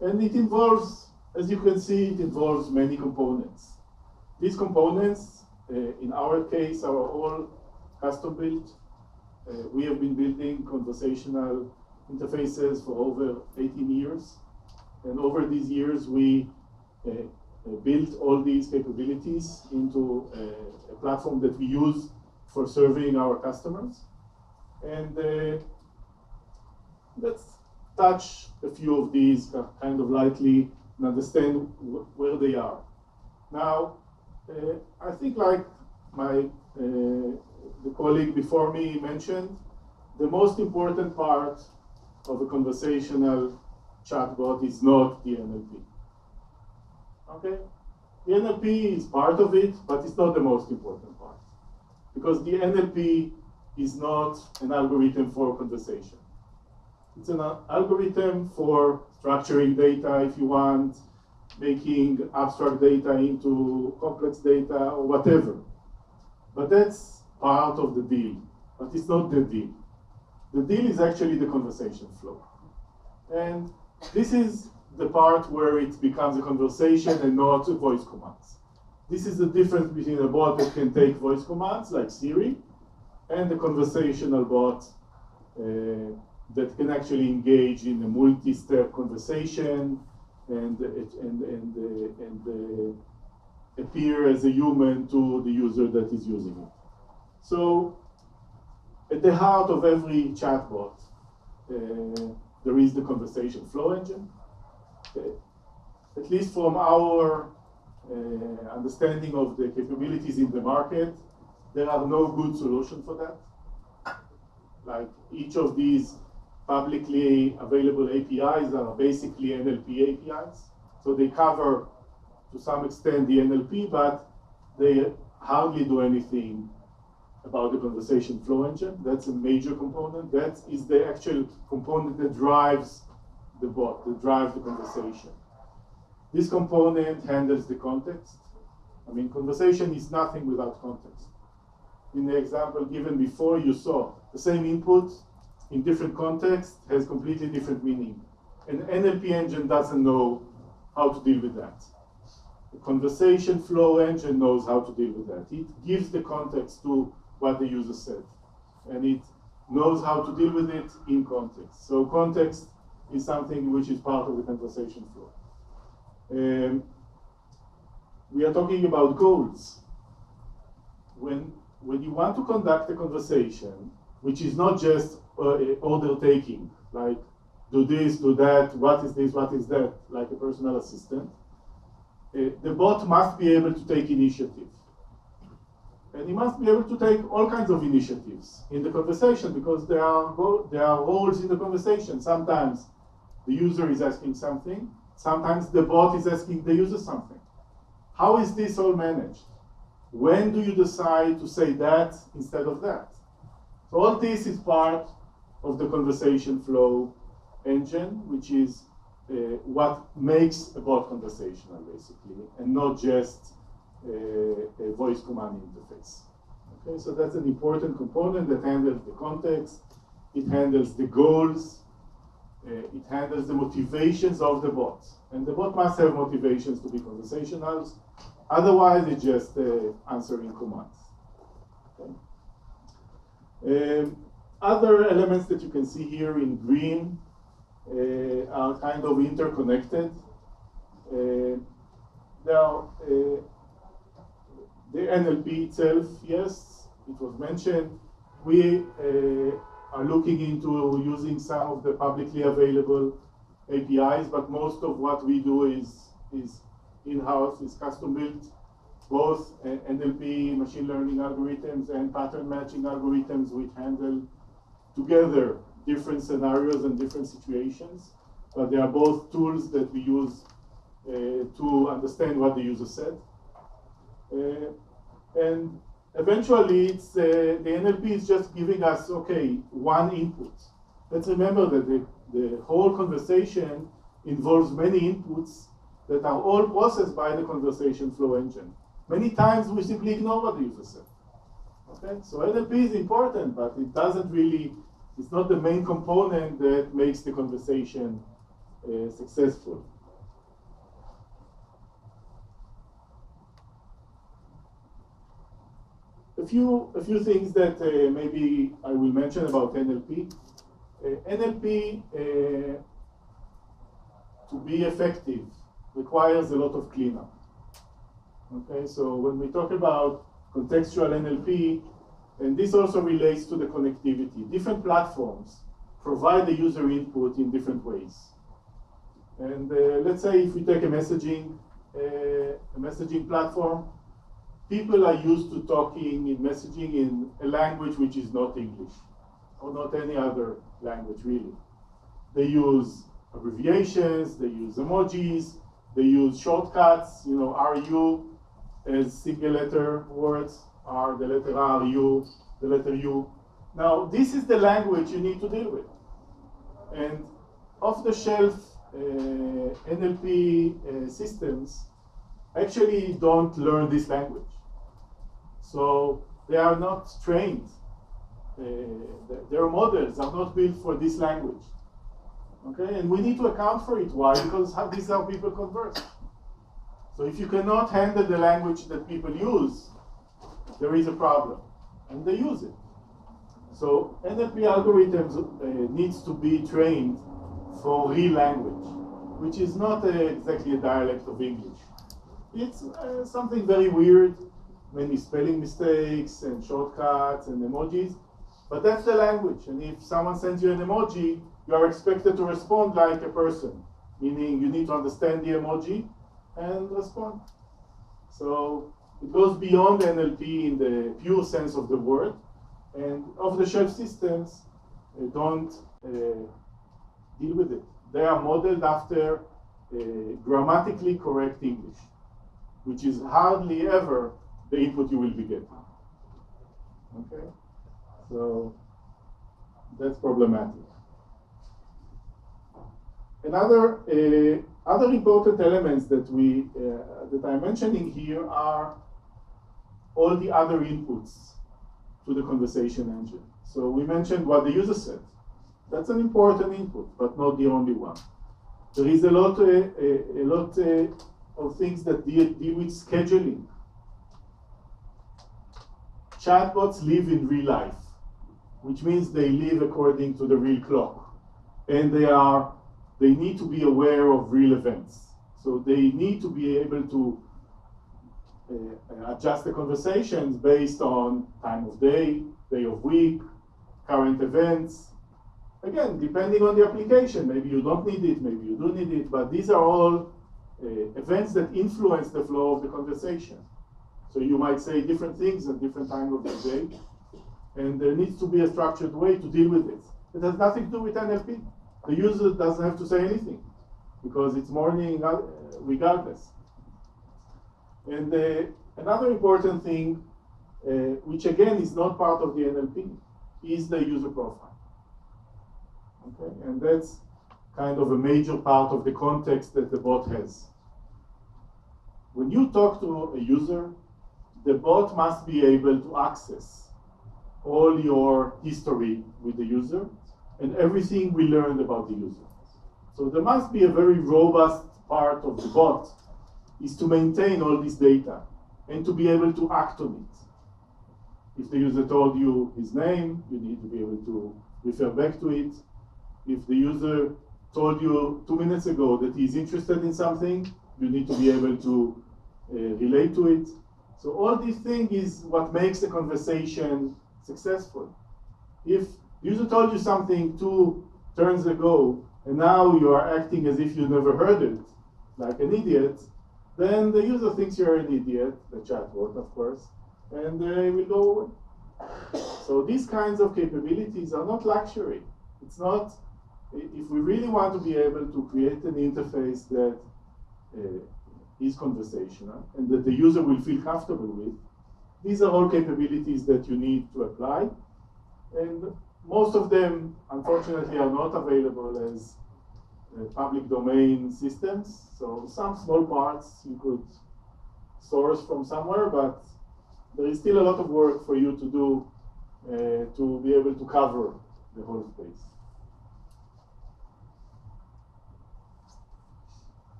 And it involves, as you can see, it involves many components. These components, in our case, are all custom built. We have been building conversational interfaces for over 18 years. And over these years, we built all these capabilities into a platform that we use for serving our customers. And let's touch a few of these kind of lightly and understand where they are. Now, I think like the colleague before me mentioned, the most important part of a conversational chatbot is not the NLP. Okay? The NLP is part of it, but it's not the most important part. Because the NLP is not an algorithm for conversation. It's an algorithm for structuring data if you want, making abstract data into complex data or whatever. But that's part of the deal, but it's not the deal. The deal is actually the conversation flow. And this is the part where it becomes a conversation and not voice commands. This is the difference between a bot that can take voice commands like Siri and a conversational bot that can actually engage in a multi-step conversation and appear as a human to the user that is using it. So at the heart of every chatbot, there is the conversation flow engine. At least from our understanding of the capabilities in the market, there are no good solution for that. Like each of these publicly available APIs are basically NLP APIs. So they cover, to some extent, the NLP, but they hardly do anything about the conversation flow engine. That's a major component. That is the actual component that drives the bot, that drives the conversation. This component handles the context. I mean, conversation is nothing without context. In the example given before, you saw the same input in different contexts has completely different meaning. An NLP engine doesn't know how to deal with that. The conversation flow engine knows how to deal with that. It gives the context to what the user said, and it knows how to deal with it in context. So context is something which is part of the conversation flow. We are talking about goals. When you want to conduct a conversation, which is not just order taking, like do this, do that, what is this, what is that, like a personal assistant, the bot must be able to take initiative. And he must be able to take all kinds of initiatives in the conversation because there are roles in the conversation. Sometimes the user is asking something, sometimes the bot is asking the user something. How is this all managed? When do you decide to say that instead of that? So all this is part of the conversation flow engine, which is what makes a bot conversational, basically, and not just a voice command interface. Okay, so that's an important component that handles the context, it handles the goals, it handles the motivations of the bot. And the bot must have motivations to be conversational, otherwise it's just answering commands. Okay. Other elements that you can see here in green are kind of interconnected. The NLP itself, yes, it was mentioned. We are looking into using some of the publicly available APIs, but most of what we do is in-house, is custom built. Both NLP, machine learning algorithms, and pattern matching algorithms, which handle together different scenarios and different situations. But they are both tools that we use to understand what the user said. And eventually, it's the NLP is just giving us, okay, one input. Let's remember that the whole conversation involves many inputs that are all processed by the conversation flow engine. Many times we simply ignore what the user said. Okay, so NLP is important, but it doesn't really, it's not the main component that makes the conversation successful. A few things that maybe I will mention about NLP. NLP, to be effective, requires a lot of cleanup. Okay, so when we talk about contextual NLP, and this also relates to the connectivity, different platforms provide the user input in different ways. And let's say if we take a messaging platform, people are used to talking in messaging in a language which is not English, or not any other language really. They use abbreviations, they use emojis, they use shortcuts, you know, RU as single letter words, R, the letter R, U, the letter U. Now, this is the language you need to deal with. And off-the-shelf NLP systems actually don't learn this language. So they are not trained. Their models are not built for this language. Okay, and we need to account for it. Why? Because this is how people converse. So if you cannot handle the language that people use, there is a problem, and they use it. So NLP algorithms needs to be trained for real language, which is not exactly a dialect of English. It's something very weird, many spelling mistakes and shortcuts and emojis, but that's the language. And if someone sends you an emoji, you are expected to respond like a person, meaning you need to understand the emoji and respond. So it goes beyond NLP in the pure sense of the word, and off-the-shelf systems don't deal with it. They are modeled after grammatically correct English, which is hardly ever the input you will be getting. Okay, so that's problematic. Another other important elements that that I'm mentioning here are all the other inputs to the conversation engine. So we mentioned what the user said. That's an important input, but not the only one. There is a lot of things that deal with scheduling. Chatbots live in real life, which means they live according to the real clock, and they need to be aware of real events. So they need to be able to adjust the conversations based on time of day, day of week, current events. Again, depending on the application, maybe you don't need it, maybe you do need it, but these are all events that influence the flow of the conversation. So you might say different things at different times of the day, and there needs to be a structured way to deal with it. It has nothing to do with NLP. The user doesn't have to say anything, because it's morning regardless. And another important thing, which again is not part of the NLP, is the user profile. Okay, and that's kind of a major part of the context that the bot has. When you talk to a user, the bot must be able to access all your history with the user and everything we learned about the user. So there must be a very robust part of the bot is to maintain all this data and to be able to act on it. If the user told you his name, you need to be able to refer back to it. If the user told you 2 minutes ago that he's interested in something, you need to be able to relate to it. So all these things is what makes the conversation successful. If the user told you something 2 turns ago, and now you are acting as if you never heard it, like an idiot, then the user thinks you're an idiot, the chatbot, of course, and they will go away. So these kinds of capabilities are not luxury. It's not, if we really want to be able to create an interface that is conversational and that the user will feel comfortable with, these are all capabilities that you need to apply. And most of them, unfortunately, are not available as public domain systems. So some small parts you could source from somewhere, but there is still a lot of work for you to do to be able to cover the whole space.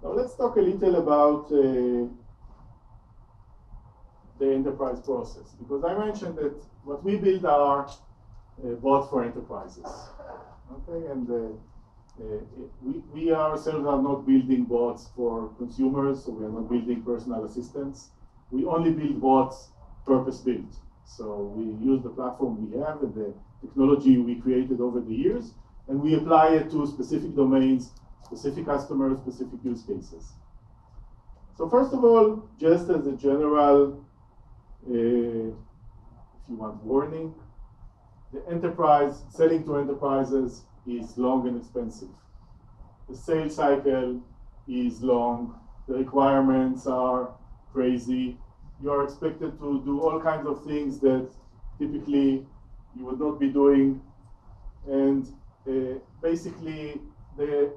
Now let's talk a little about the enterprise process, because I mentioned that what we build are bots for enterprises. Okay, and we ourselves are not building bots for consumers, so we are not building personal assistants. We only build bots purpose-built. So we use the platform we have and the technology we created over the years, and we apply it to specific domains, specific customers, specific use cases. So first of all, just as a general, if you want warning, the enterprise, selling to enterprises is long and expensive. The sales cycle is long, the requirements are crazy. You are expected to do all kinds of things that typically you would not be doing. And basically, the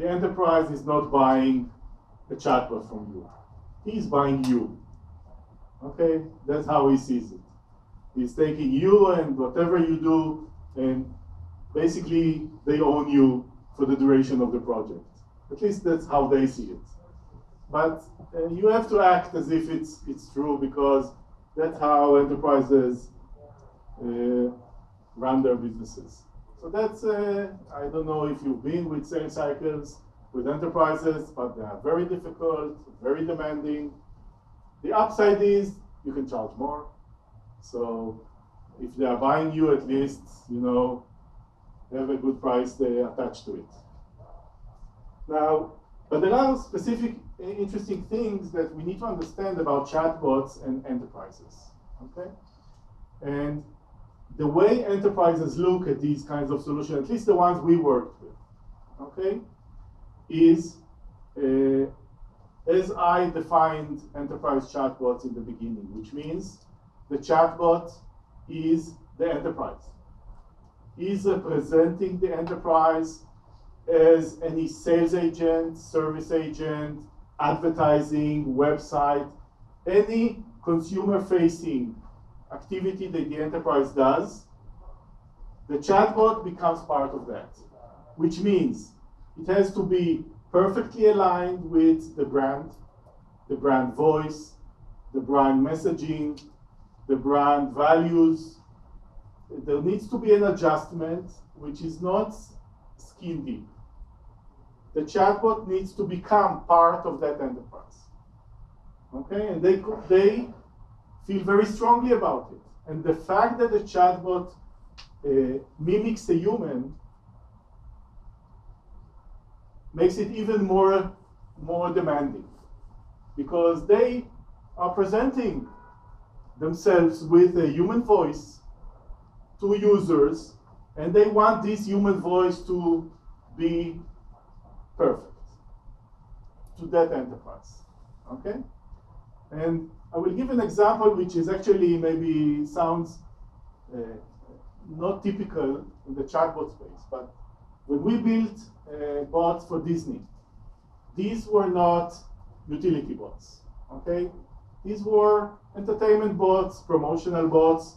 enterprise is not buying a chatbot from you. He's buying you. Okay, that's how he sees it. He's taking you and whatever you do, and basically they own you for the duration of the project. At least that's how they see it. But you have to act as if it's true, because that's how enterprises run their businesses. So that's, I don't know if you've been with sales cycles with enterprises, but they are very difficult, very demanding. The upside is you can charge more. So if they are buying you, at least, you know, they have a good price they attached to it. Now, but there are specific interesting things that we need to understand about chatbots and enterprises, okay? And the way enterprises look at these kinds of solutions, at least the ones we worked with, okay, is as I defined enterprise chatbots in the beginning, which means the chatbot is the enterprise. Is representing the enterprise as any sales agent, service agent, advertising, website, any consumer-facing activity that the enterprise does, the chatbot becomes part of that, which means it has to be perfectly aligned with the brand voice, the brand messaging, the brand values. There needs to be an adjustment which is not skin deep. The chatbot needs to become part of that enterprise. Okay, and they feel very strongly about it. And the fact that the chatbot mimics a human makes it even more demanding, because they are presenting themselves with a human voice to users, and they want this human voice to be perfect to that enterprise, okay? And I will give an example which is actually maybe sounds not typical in the chatbot space, but when we built bots for Disney, these were not utility bots, okay? These were entertainment bots, promotional bots,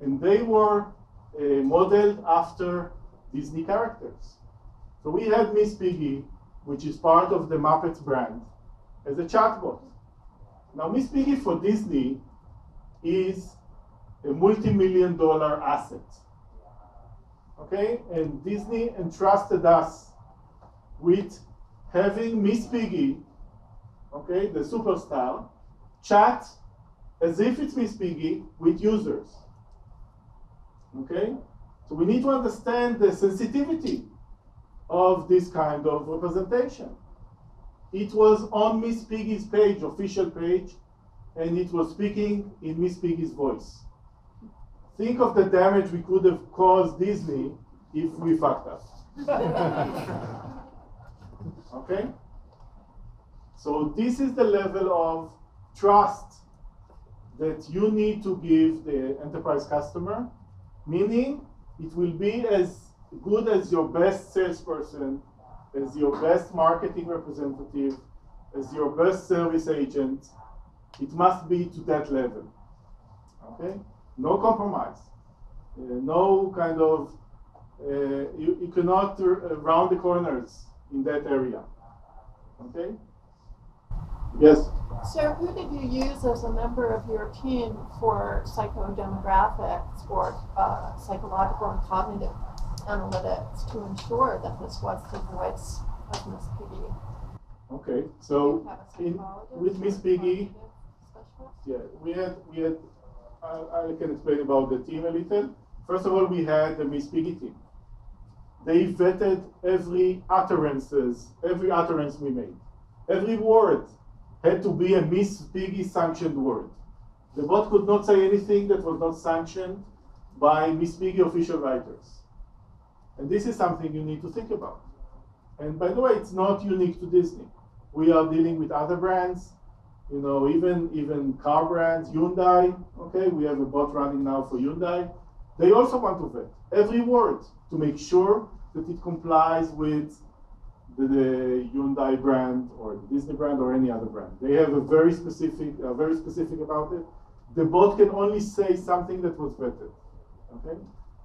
and they were modeled after Disney characters. So we had Miss Piggy, which is part of the Muppets brand, as a chatbot. Now, Miss Piggy for Disney is a multi-million-dollar asset. Okay, and Disney entrusted us with having Miss Piggy, okay, the superstar, chat as if it's Miss Piggy with users. Okay, so we need to understand the sensitivity of this kind of representation. It was on Miss Piggy's page, official page, and it was speaking in Miss Piggy's voice. Think of the damage we could have caused Disney if we fucked up. Okay? So this is the level of trust that you need to give the enterprise customer, meaning it will be as good as your best salesperson, as your best marketing representative, as your best service agent, It must be to that level. Okay? No compromise. No kind of, you cannot round the corners in that area. Okay? Yes? So who did you use as a member of your team for psychodemographics or psychological and cognitive analytics to ensure that this was the voice of Miss Piggy? Okay, Do so you have a psychologist with Miss or Piggy, cognitive specialist? yeah, we had. I can explain about the team a little. First of all, we had the Miss Piggy team. They vetted every utterance we made. Every word had to be a Miss Piggy sanctioned word. The bot could not say anything that was not sanctioned by Miss Piggy official writers. And this is something you need to think about. And by the way, it's not unique to Disney. We are dealing with other brands, you know, even car brands, Hyundai, okay, we have a bot running now for Hyundai. They also want to vet every word to make sure that it complies with the Hyundai brand or the Disney brand or any other brand. They have very specific about it. The bot can only say something that was vetted, okay?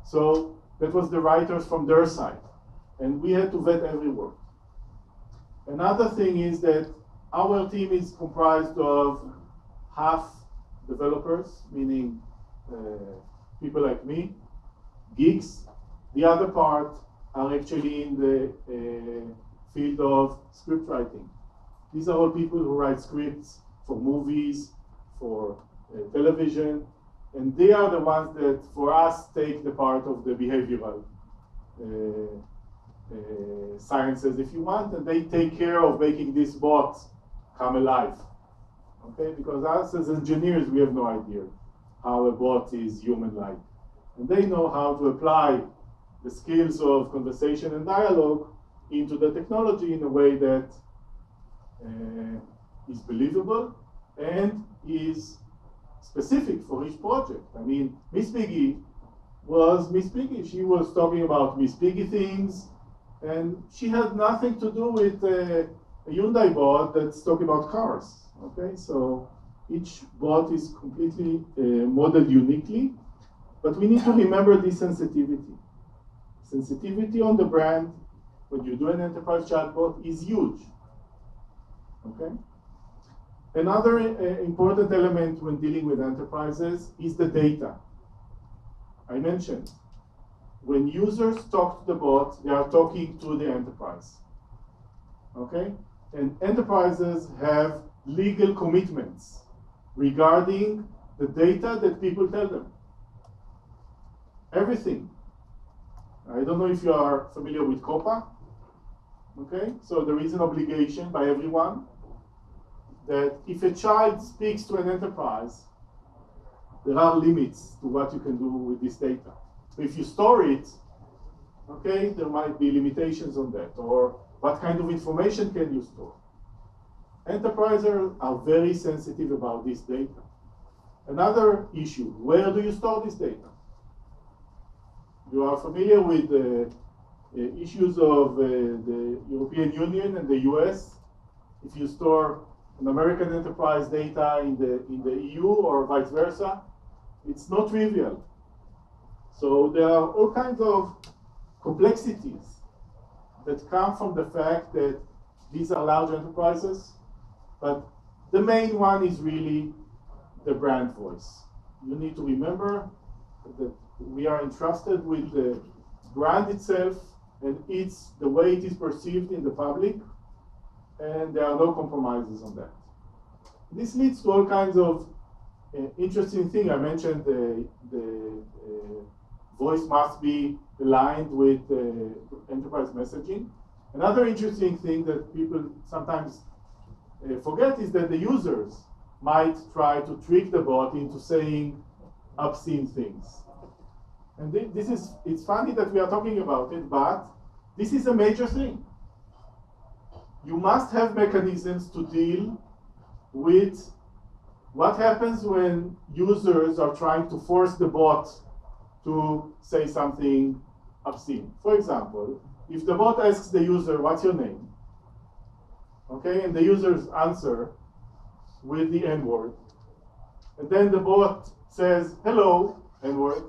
So that was the writers from their side, and we had to vet every word. Another thing is that our team is comprised of half developers, meaning people like me, geeks. The other part are actually in the field of script writing. These are all people who write scripts for movies, for television, and they are the ones that, for us, take the part of the behavioral sciences, if you want, and they take care of making this bot come alive. Okay, because us as engineers, we have no idea how a bot is human-like. And they know how to apply the skills of conversation and dialogue into the technology in a way that is believable and is specific for each project. I mean, Miss Piggy was Miss Piggy. She was talking about Miss Piggy things, and she had nothing to do with a Hyundai bot that's talking about cars. Okay, so each bot is completely modeled uniquely, but we need to remember this sensitivity. Sensitivity on the brand when you do an enterprise chatbot is huge. Okay. Another important element when dealing with enterprises is the data. I mentioned, when users talk to the bot, they are talking to the enterprise. Okay? And enterprises have legal commitments regarding the data that people tell them. Everything. I don't know if you are familiar with COPPA. Okay? So there is an obligation by everyone that if a child speaks to an enterprise, there are limits to what you can do with this data. So if you store it, okay, there might be limitations on that, or what kind of information can you store? Enterprises are very sensitive about this data. Another issue, where do you store this data? You are familiar with the issues of the European Union and the US. If you store an American enterprise data in the EU or vice versa, it's not trivial. So there are all kinds of complexities that come from the fact that these are large enterprises, but the main one is really the brand voice. You need to remember that we are entrusted with the brand itself, and it's the way it is perceived in the public, and there are no compromises on that. This leads to all kinds of interesting things. I mentioned the voice must be aligned with enterprise messaging. Another interesting thing that people sometimes forget is that the users might try to trick the bot into saying obscene things. And it's funny that we are talking about it, but this is a major thing. You must have mechanisms to deal with what happens when users are trying to force the bot to say something obscene. For example, if the bot asks the user, what's your name? Okay, and the user's answer with the N-word, and then the bot says, hello, N-word.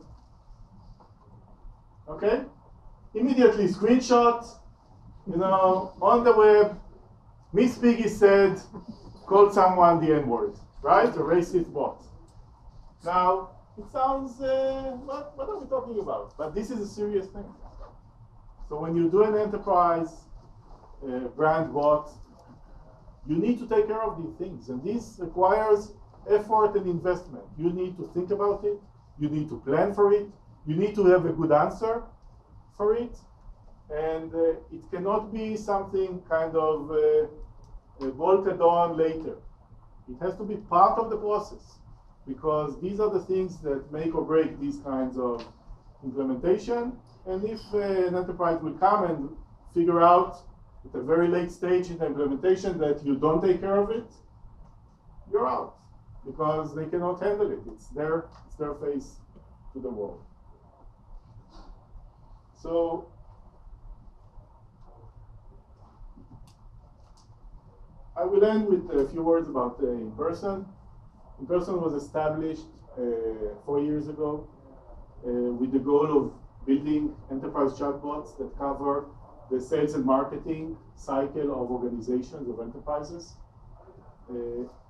Okay? Immediately screenshot, on the web, Miss Piggy said, call someone the N-word, right? A racist bot. Now, it sounds, what are we talking about? But this is a serious thing. So when you do an enterprise brand bot, you need to take care of these things. And this requires effort and investment. You need to think about it. You need to plan for it. You need to have a good answer for it. And it cannot be something kind of bolted on later. It has to be part of the process, because these are the things that make or break these kinds of implementation. And if an enterprise will come and figure out at a very late stage in the implementation that you don't take care of it, you're out, because they cannot handle it. It's their face to the wall. So I will end with a few words about imperson. Imperson was established 4 years ago with the goal of building enterprise chatbots that cover the sales and marketing cycle of organizations, of enterprises.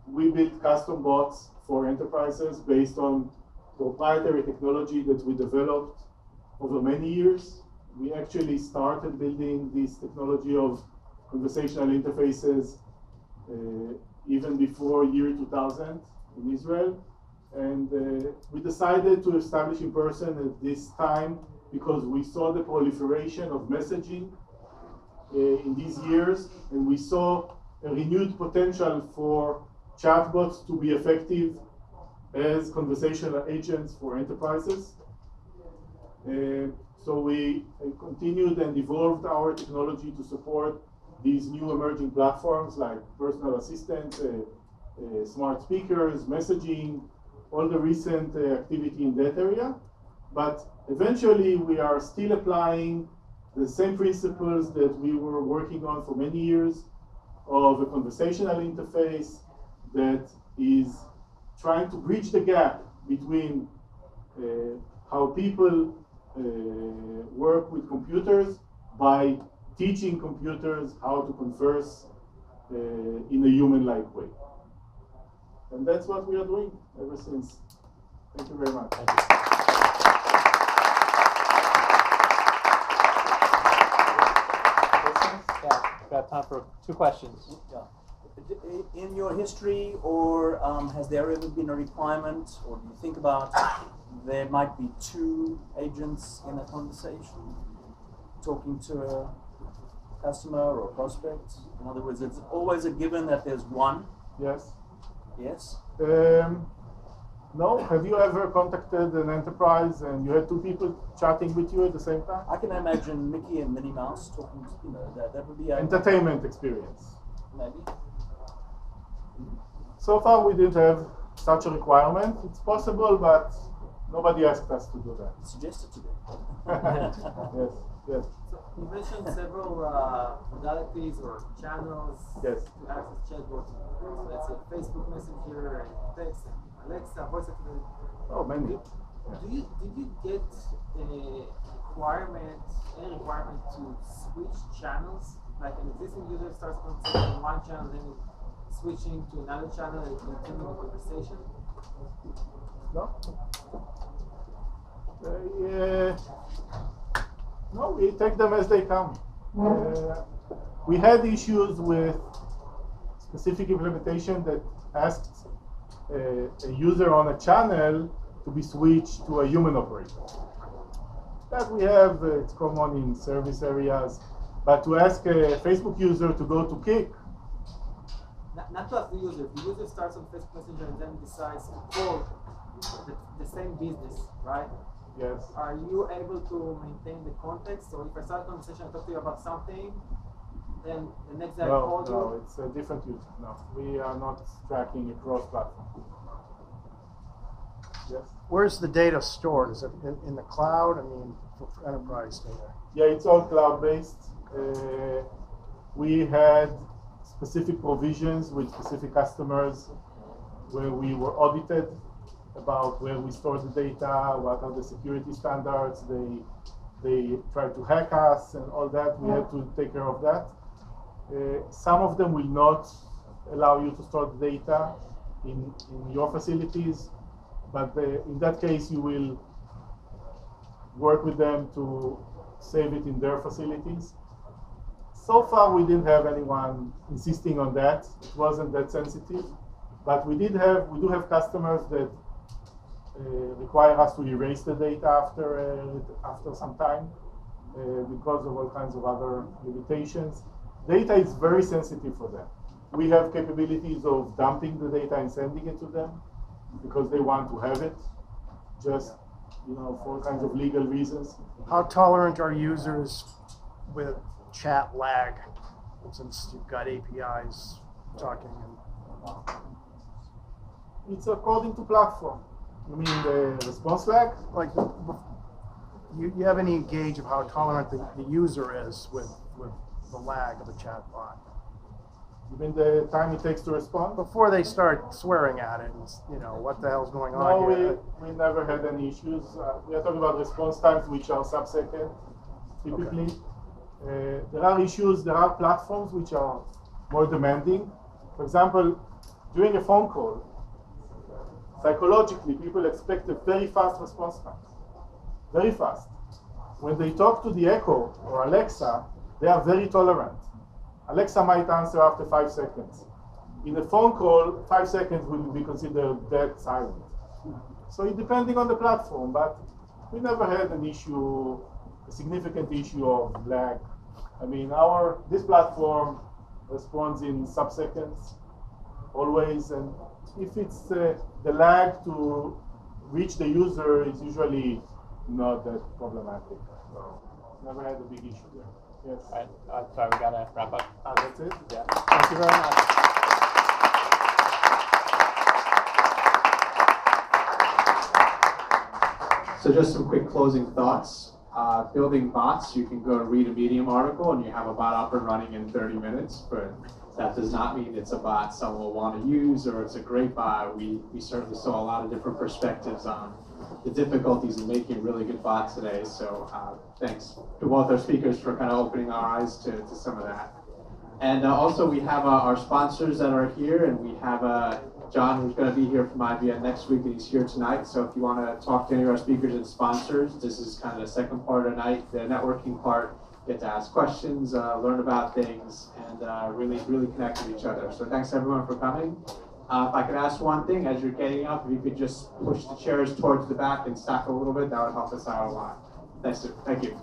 We build custom bots for enterprises based on proprietary technology that we developed over many years. We actually started building this technology of conversational interfaces even before year 2000 in Israel. And we decided to establish imperson at this time because we saw the proliferation of messaging in these years, and we saw a renewed potential for chatbots to be effective as conversational agents for enterprises. So we continued and evolved our technology to support these new emerging platforms like personal assistant, smart speakers, messaging, all the recent activity in that area. But eventually we are still applying the same principles that we were working on for many years of a conversational interface that is trying to bridge the gap between how people work with computers by teaching computers how to converse in a human-like way. And that's what we are doing ever since. Thank you very much. Thank you. Yeah, we've got time for 2 questions. Yeah. In your history, or has there ever been a requirement, or do you think about there might be 2 agents in a conversation talking to a customer or prospect? In other words, it's always a given that there's one. Yes. Yes. No. Have you ever contacted an enterprise and you had 2 people chatting with you at the same time? I can imagine Mickey and Minnie Mouse talking. That would be Entertainment experience. maybe. So far, we didn't have such a requirement. It's possible, but nobody asked us to do that. Suggested to be. Yes. Yes. So you mentioned several modalities or channels Yes. to access chatbots. So let's say Facebook Messenger and text and Alexa, voice activity. Oh, many. Did you get any requirement to switch channels? Like an existing user starts a conversation on one channel, then switching to another channel and continuing the conversation? No. No, we take them as they come. We had issues with specific implementation that asked a user on a channel to be switched to a human operator. That we have, it's common in service areas, but to ask a Facebook user to go to Kik. Not to ask the user. If the user starts on Facebook Messenger and then decides to call the same business, right? Yes. Are you able to maintain the context? So if I start a conversation and talk to you about something, then the next day I call you? No, it's a different user. No, we are not tracking across platform. Yes. Where's the data stored? Is it in the cloud? I mean, for enterprise data. Yeah, it's all cloud-based. We had specific provisions with specific customers where we were audited about where we store the data, what are the security standards. They tried to hack us and all that. We had to take care of that. Some of them will not allow you to store the data in your facilities, but in that case you will work with them to save it in their facilities. So far we didn't have anyone insisting on that. It wasn't that sensitive, but we do have customers that require us to erase the data after some time because of all kinds of other limitations. Data is very sensitive for them. We have capabilities of dumping the data and sending it to them because they want to have it, just for all kinds of legal reasons. How tolerant are users with chat lag, since you've got APIs talking? It's according to platform. You mean the response lag? Like, you have any gauge of how tolerant the user is with the lag of a chatbot? You mean the time it takes to respond? Before they start swearing at it, and, what the hell's going on No, here? we never had any issues. We are talking about response times, which are sub-second, typically. Okay. There are issues, there are platforms which are more demanding. For example, during a phone call, psychologically, people expect a very fast response time. Very fast. When they talk to the Echo or Alexa, they are very tolerant. Alexa might answer after 5 seconds. In a phone call, 5 seconds will be considered dead silent. So it's depending on the platform, but we never had an issue, a significant issue of lag. I mean, this platform responds in sub-seconds, always, and if it's the lag to reach the user is usually not that problematic. So never had a big issue there. Yes. All right. Sorry, we gotta wrap up. That's it? Yeah. Thank you very much. So just some quick closing thoughts. Building bots, you can go and read a Medium article and you have a bot up and running in 30 minutes, but that does not mean it's a bot someone will want to use or it's a great bot. We certainly saw a lot of different perspectives on the difficulties in making really good bots today. So thanks to both our speakers for kind of opening our eyes to some of that. And also we have our sponsors that are here, and we have John, who's going to be here from IBM next week, and he's here tonight. So if you want to talk to any of our speakers and sponsors, this is kind of the second part of the night, the networking part. Get to ask questions, learn about things, and really connect with each other. So thanks everyone for coming. If I could ask one thing, as you're getting up, if you could just push the chairs towards the back and stack a little bit, that would help us out a lot. Thank you.